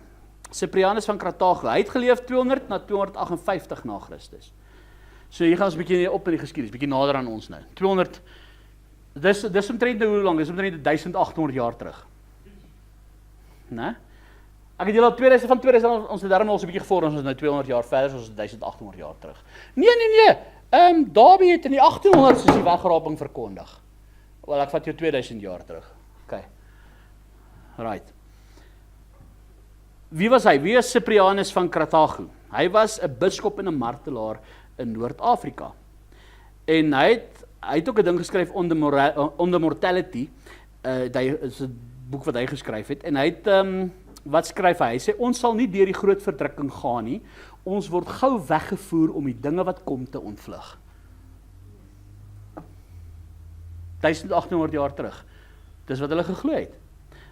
Cyprianus van Carthago. Hy het geleef 200 na 258 na Christus. So hier gaan ons 'n bietjie op in die geskiedenis, bietjie nader aan ons nou. 200 dis omtrent nou hoe lank? Dis omtrent 1800 jaar terug. Né? Ek het julle al 2000, ons het daarom al so 'n bietjie gevorder, ons is nou 200 jaar verder, ons is 1800 jaar terug. Nee. Daarby het in die 1800s is die wegraping verkondig. Wel, ek vat jou 2000 jaar terug. OK. Right. Wie was hy? Wie is Cyprianus van Carthago? Hy was 'n biskop en 'n martelaar in Noord-Afrika. En hy het ook 'n ding geskryf on the mortality. Dit is 'n boek wat hy geskryf het. En hy het wat skryf hy? Hy sê ons sal nie deur die groot verdrukking gaan nie. Ons word gou weggevoer om die dinge wat kom te ontvlug. 1800 jaar terug. Dis wat hulle geglo het.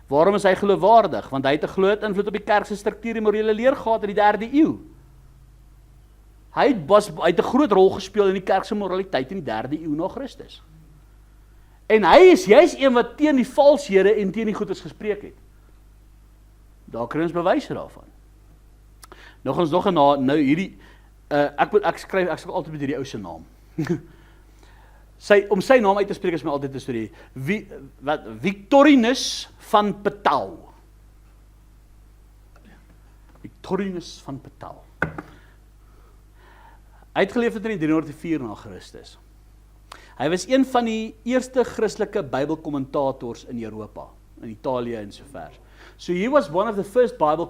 Waarom is hy geloofwaardig? Want hy het 'n groot invloed op die kerk se struktuur en morele leer gehad in die 3de eeu. Hy het 'n groot rol gespeel in die kerk se moraliteit in die 3de eeu na Christus. En hy is juis een wat teen die valshede en teen die goedes gespreek het. Daar kry ons bewyse daarvan. Nou hierdie ek sal altyd met hierdie ou se naam. Om sy naam uit te spreek is my altyd 'n storie. Victorinus van Petal. Victorinus van Petal. Hy het geleef in 304 na Christus. Hy was een van die eerste Christelike Bybelkommentators in Europa, in Italië en sover. So he was one of the first Bible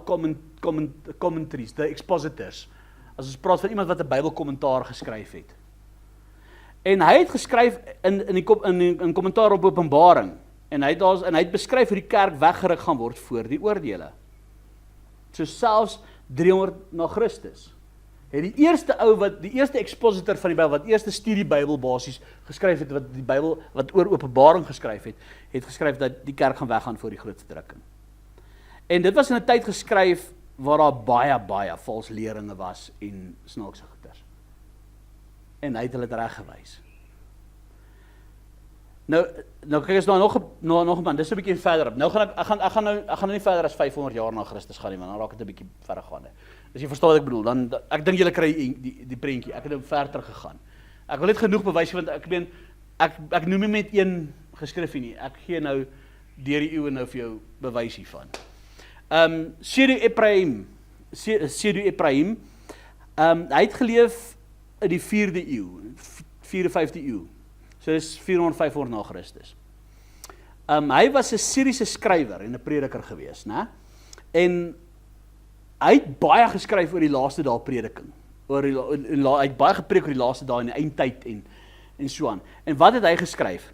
commentaries, the expositors. As ons praat van iemand wat 'n Bybelkommentaar geskryf het. En hy het geskryf in kommentaar op Openbaring. En hy het beskryf hoe die kerk weggeruk gaan word voor die oordeele. So selfs 300 na Christus. Het die eerste expositor van die Bybel, wat eerste studie Bybel basies geskryf het, wat die Bybel, wat oor Openbaring geskryf het geskryf dat die kerk gaan weggaan voor die groot verdrukking. En dit was in 'n tyd geskryf waar daar baie vals leringe was en snaakse goeters. En hy het hulle reg gewys. Nou kyk ons nog 'n man, dis 'n bietjie verder op. Nou gaan ek gaan nou nie verder as 500 jaar na Christus gaan nie, want dan raak dit 'n bietjie verregaande. As jy verstaan wat ek bedoel, dan ek dink julle kry die prentjie. Ek het nou ver terug gegaan. Ek wil net genoeg bewys want ek noem nie met een geskrifie nie. Ek gee nou deur die eeue nou vir jou bewys hiervan. Sedu Ephraim, hy het geleef in die 4de eeu, 4de, 5de eeu. So dis 400, 500 na Christus. Hy was 'n Syriese skrywer en 'n prediker gewees, né? En hy het baie geskryf oor die laaste dae prediking. Hy het baie gepreek oor die laaste dae en die eindtyd en so aan. En wat het hy geskryf?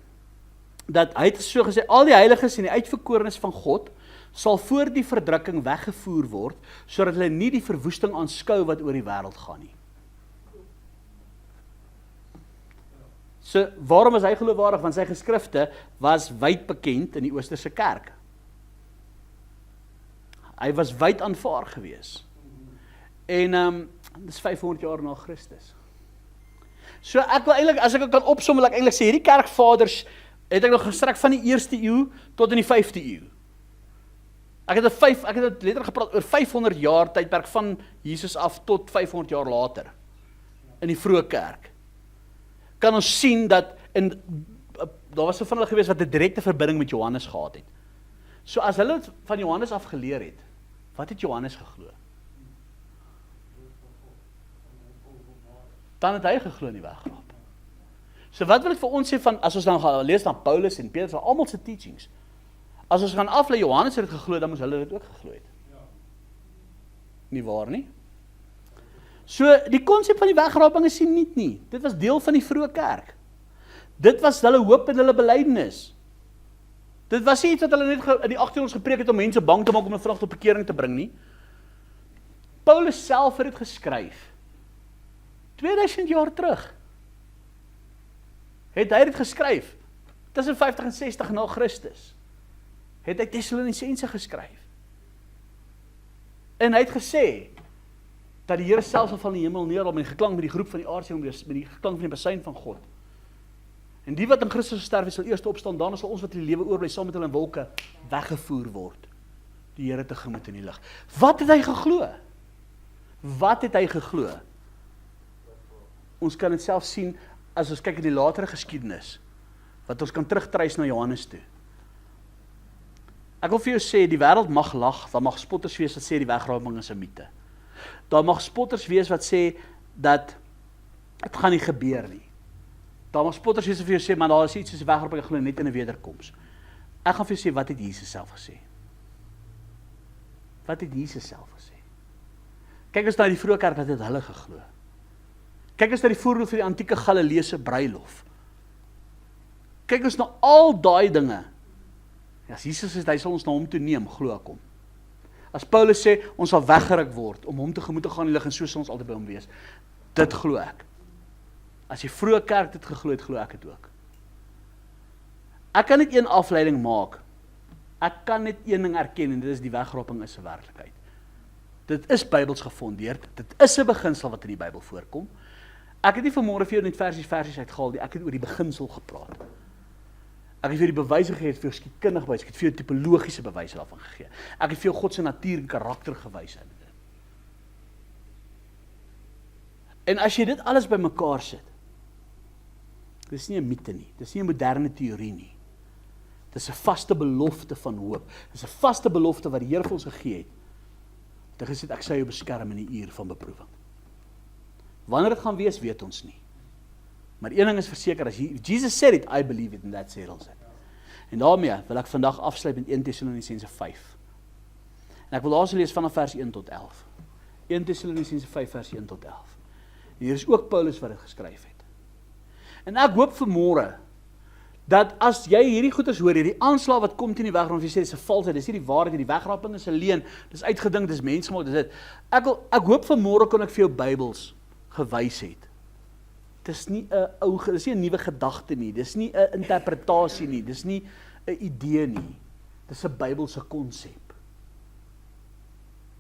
Dat hy het so gesê, al die heiliges en die uitverkorenes van God sal voor die verdrukking weggevoer word, sodat hulle nie die verwoesting aanskou wat oor die wêreld gaan nie. So, waarom is hy geloofwaardig? Want sy geskrifte was wyd bekend in die Oosterse kerk. Hy was wyd aanvaar gewees. En dis 500 jaar na Christus. So ek wil eintlik, as ek kan opsom, wil ek eintlik sê, hierdie kerkvaders het ek nog gestrek van die 1ste eeu tot in die 5de eeu. Ek het letterlik gepraat oor 500 jaar tydperk van Jesus af tot 500 jaar later in die vroeë kerk. Kan ons sien dat daar was so van hulle gewees wat 'n direkte verbinding met Johannes gehad het. So as hulle van Johannes af geleer het, wat het Johannes geglo? Dan het hy geglo in die wegraping. So wat wil dit vir ons sê van, as ons dan gaan lees dan Paulus en Petrus, almal se teachings. As ons gaan aflei Johannes het dit geglo, dan moes hulle dit ook geglo het. Nie waar nie? So die konsep van die wegraping is nie. Dit was deel van die vroeë kerk. Dit was hulle hoop en hulle belydenis. Dit was nie iets wat hulle net in die 1800s gepreek het om mense bang te maak om hulle vinnig tot bekering te bring nie. Paulus self het dit geskryf. 2000 jaar terug. Het hy dit geskryf. Tussen 50 en 60 na Christus. Het hy Tessalonisense geskryf. En hy het gesê dat die Here self sal van die hemel neerdaal met die geklank met die groep van die aardsengele, met die geklank van die basun van God. En die wat in Christus gesterf het, sal eers opstaan, daarna sal ons wat in die lewe oorbly saam met hulle in wolke weggevoer word. Die Here tegemoet in die lig. Wat het hy geglo? Wat het hy geglo? Ons kan dit self sien as ons kyk in die latere geskiedenis, wat ons kan terugtreis na Johannes toe. Ek wil vir jou sê, die wêreld mag lag, daar mag spotters wees wat sê die wegraping is 'n mite. Daar mag spotters wees wat sê dat dit gaan nie gebeur nie. Daar mag spotters wees wat vir jou sê, maar daar is iets soos 'n wegraping, ek glo net in 'n wederkoms. Ek gaan vir jou sê, wat het Jesus self gesê? Wat het Jesus self gesê? Kyk ons na die vroeë kerk, wat het hulle geglo? Kyk ons na die voorbeeld van die antieke Galileese bruilof. Kyk ons na al daai dinge. As Jesus is, hy sal ons na hom toe neem, glo ek hom. As Paulus sê, ons sal weggeruk word, om hom tegemoet te gaan in die lig, en so sal ons altyd by hom wees. Dit glo ek. As die vroeë kerk dit geglo het, glo ek dit ook. Ek kan net een afleiding maak. Ek kan net een ding erken, en dit is die wegraping is 'n werklikheid. Dit is Bybels gefondeerd, dit is 'n beginsel wat in die Bybel voorkom. Ek het nie vanmôre vir jou net versies uitgehaal nie, ek het oor die beginsel gepraat. Ek het vir die bewyse gegee, vir jou skietkundige bewys, ek het vir jou tipologiese bewyse daarvan gegee. Ek het vir jou God se natuur en karakter gewys in dit. En as jy dit alles bymekaar sit, dis nie 'n mite nie, dis nie 'n moderne teorie nie. Dis 'n vaste belofte van hoop. Dis 'n vaste belofte wat die Here vir ons gegee het. Dit gesê, ek sal jou beskerm in die uur van beproewing. Wanneer dit gaan wees, weet ons nie. Maar een ding is verseker, as Jesus sê dit, I believe it, and that settles it. En daarmee wil ek vandag afsluit met 1 Tessalonisense 5. En ek wil daarso lees vanaf vers 1 tot 11. 1 Tessalonisense 5 vers 1 tot 11. En hier is ook Paulus wat dit geskryf het. En ek hoop vanmôre, dat as jy hierdie goeders hoor, hierdie aanslag wat kom teen die wegraping, jy sê dis 'n valsheid, dis nie die waarheid, die wegraping is 'n leuen, dis uitgedink, dis mensgemaak, dis dit. Ek hoop vanmôre kon ek vir jou Bybels gewys het. Dis nie 'n nuwe gedagte nie, dis nie 'n interpretasie nie, dis nie 'n idee nie. Dis 'n Bybelse konsep.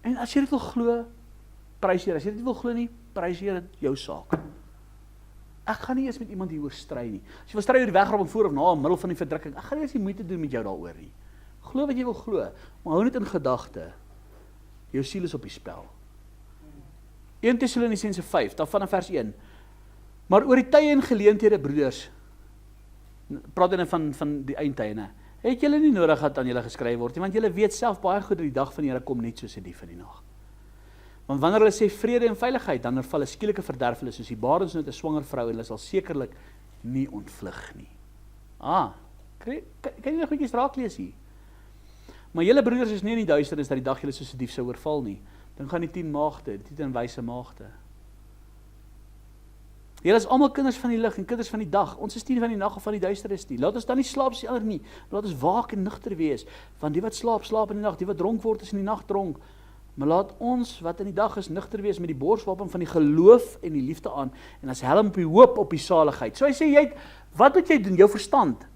En as jy dit wil glo, prys Here. As jy dit nie wil glo nie, prys Here, dit jou saak. Ek gaan nie eens met iemand hieroor stry nie. As jy wil stry oor die wegraping voor of na, in middel van die verdrukking, ek gaan nie eens die moeite doen met jou daaroor nie. Glo wat jy wil glo, maar hou net in gedagte, jou siel is op die spel. 1 Tessalonisense 5, dan vanaf vers 1. Maar oor die tye en geleenthede, broeders, praat hulle van die eindtye, het julle nie nodig gehad aan julle geskryf word nie, want julle weet self baie goed dat die dag van die Here kom net soos 'n dief in die nag. Want wanneer hulle sê vrede en veiligheid, dan erval 'n skielike verderf hulle soos die barensnood 'n swanger vrou, en hulle sal sekerlik nie ontvlug nie. Kan jy nog goedjies raak lees hier? Maar julle broeders is nie in die duisternis dat die dag julle soos 'n dief sou oorval nie. Dan gaan die 10 maagde, die 10 wyse maagde. Julle is almal kinders van die lig en kinders van die dag. Ons is nie van die nag of van die duisternis nie. Laat ons dan nie slaap soos die ander nie. Laat ons waak en nugter wees. Want die wat slaap, slaap in die nag. Die wat dronk word, is in die nag dronk. Maar laat ons wat in die dag is nugter wees met die borswapen van die geloof en die liefde aan, en as helm op die hoop op die saligheid. So hy sê, wat moet jy doen? Jou verstand.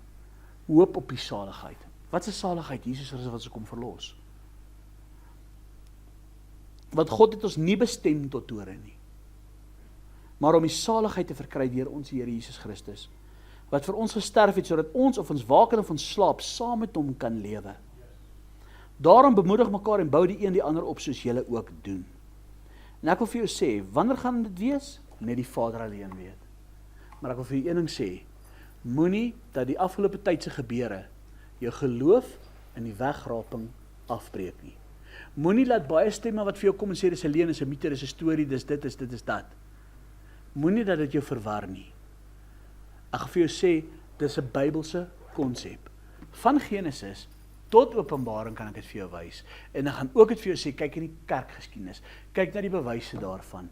Hoop op die saligheid. Wat is saligheid? Jesus Christus wat se kom verlos. Want God het ons nie bestem tot tore nie, maar om die saligheid te verkry deur ons Here Jesus Christus, wat vir ons gesterf het, sodat ons of ons waak en of ons slaap, saam met hom kan lewe. Daarom bemoedig mekaar en bou die een die ander op, soos julle ook doen. En ek wil vir jou sê, wanneer gaan dit wees? Net die Vader alleen weet. Maar ek wil vir jou een ding sê, moenie dat die afgelope tyd se gebeure jou geloof in die wegraping afbreek nie. Moenie laat baie stemme wat vir jou kom en sê dis 'n leuen, dis 'n mite, dis 'n storie, dis dit, is dit, is dat. Moenie dat dit jou verwar nie. Ek gaan vir jou sê, dis 'n Bybelse konsep. Van Genesis tot Openbaring kan ek dit vir jou wys. En ek gaan ook dit vir jou sê, kyk in die kerkgeskiedenis, kyk na die bewyse daarvan.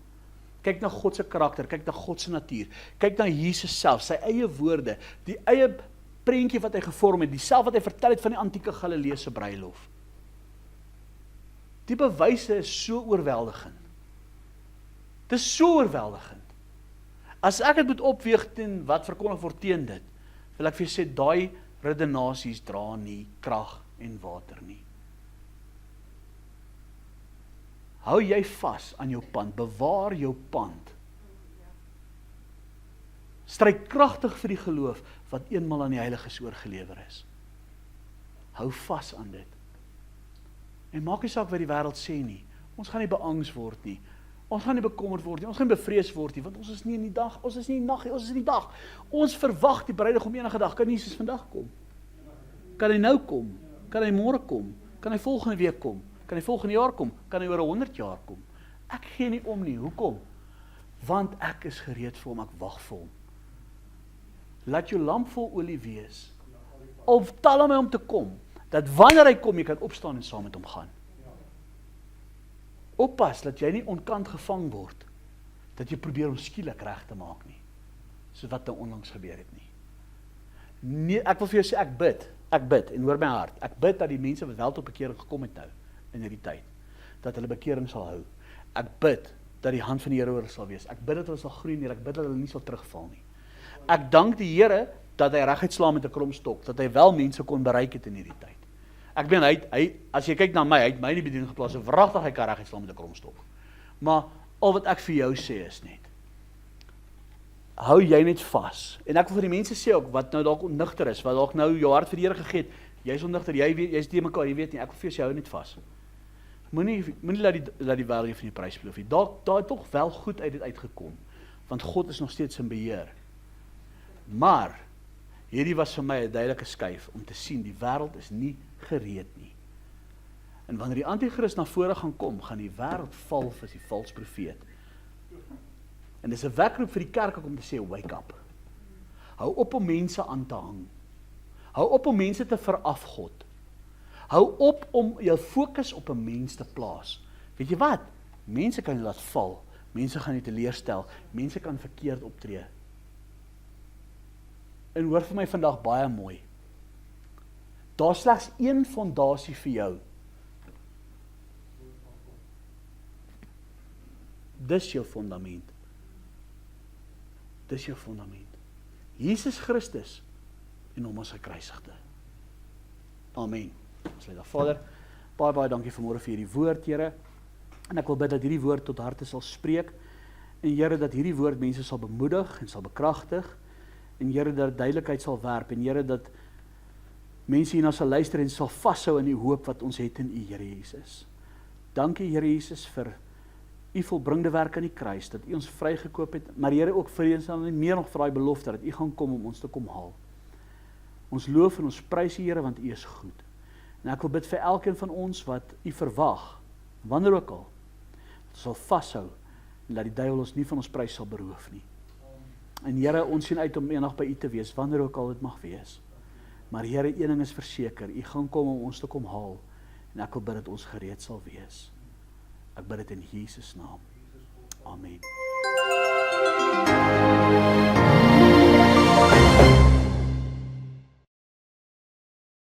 Kyk na God se karakter, kyk na God se natuur, kyk na Jesus self, sy eie woorde, die eie prentjie wat hy gevorm het, die self wat hy vertel het van die antieke Galileese bruilof. Die bewyse is so oorweldigend. Dit is so oorweldigend. As ek dit moet opweeg teen wat verkondig word teen dit, wil ek vir jou sê, daai redenasies dra nie krag en water nie. Hou jy vas aan jou pand, bewaar jou pand. Stry kragtig vir die geloof wat eenmal aan die heiliges oorgelewer is. Hou vas aan dit. En maak nie saak wat die wêreld sê nie. Ons gaan nie beangs word nie. Ons gaan nie bekommerd word nie. Ons gaan nie bevrees word nie, want ons is nie in die dag, ons is nie in die nag nie, ons is in die dag. Ons verwag die bruidegom enige dag. Kan Jesus vandag kom? Kan hy nou kom? Kan Kan hy môre kom? Kan hy volgende week kom? Kan hy volgende jaar kom? Kan hy oor 100 jaar kom? Ek gee nie om nie. Hoekom? Want ek is gereed vir hom, ek wag vir hom. Laat jou lamp vol olie wees. Optel my om te kom, dat wanneer hy kom, jy kan opstaan en saam met hom gaan. Oppas, dat jy nie onkant gevang word, dat jy probeer om skielik reg te maak nie, so wat nou onlangs gebeur het nie. Nee, ek wil vir jou sê, ek bid, en hoor my hart, ek bid dat die mense wat wel tot bekering gekom het nou, in hierdie tyd, dat hulle bekering sal hou. Ek bid, dat die hand van die Here oor hulle sal wees. Ek bid dat hulle sal groei nie, ek bid dat hulle nie sal terugval nie. Ek dank die Here, dat hy reguit slaan met 'n kromstok, dat hy wel mense kon bereik het in hierdie tyd. Ek meen, as jy kyk na my, hy het my in die bediening geplaas, en wragtig hy kan reguit slaan met 'n kromstok. Maar, al wat ek vir jou sê is net, hou jy net vas, en ek wil vir die mense sê ook, wat nou dalk onnigter is, wat dalk nou jou hart vir die Here gegee het, jy is onnigter, jy is die mekaar, jy weet nie, ek wil vir jou sê, hou net vas. Moenie laat die wêreld van die prys beloof nie. Daar het tog wel goed uit dit uitgekom, want God is nog steeds in beheer. Maar, hierdie was vir my 'n duidelike skuif, om te sien, die wêreld is nie gereed nie. En wanneer die antichrist na vore gaan kom, gaan die wêreld val as die vals profeet. En dis 'n wekroep vir die kerk om te sê, wake up. Hou op om mense aan te hang. Hou op om mense te verafgod. Hou op om jou fokus op 'n mens te plaas. Weet jy wat? Mense kan jou laat val. Mense gaan jou teleurstel. Mense kan verkeerd optree. En hoor vir my vandag baie mooi. Daar is slegs een fondasie vir jou. Dis jou fundament. Dis jou fundament. Jesus Christus en hom as gekruisigde. Amen. Ons lê daar. Vader, baie dankie vanmôre vir hierdie woord, Here. En ek wil bid dat hierdie woord tot harte sal spreek. En Here, dat hierdie woord mense sal bemoedig en sal bekragtig. En Here, dat duidelikheid sal werp. En Here, dat mense hierna sal luister en sal vashou in die hoop wat ons het in U, Here Jesus. Dankie, Here Jesus, vir U volbringde werk aan die kruis, dat U ons vrygekoop het, maar Here ook vir ons dan meer nog vir daai belofte, dat U gaan kom om ons te kom haal. Ons loof en ons prys U, Here, want U is goed. En ek wil bid vir elkeen van ons wat U verwag, wanneer ook al, dat ons sal vashou, en dat die duiwel ons nie van ons prys sal beroof nie. En Here, ons sien uit om eendag by U te wees, wanneer ook al dit mag wees. Maar Here, een ding is verseker, U gaan kom om ons te kom haal, en ek wil bid dat ons gereed sal wees. Ek bid dit in Jesus naam. Amen.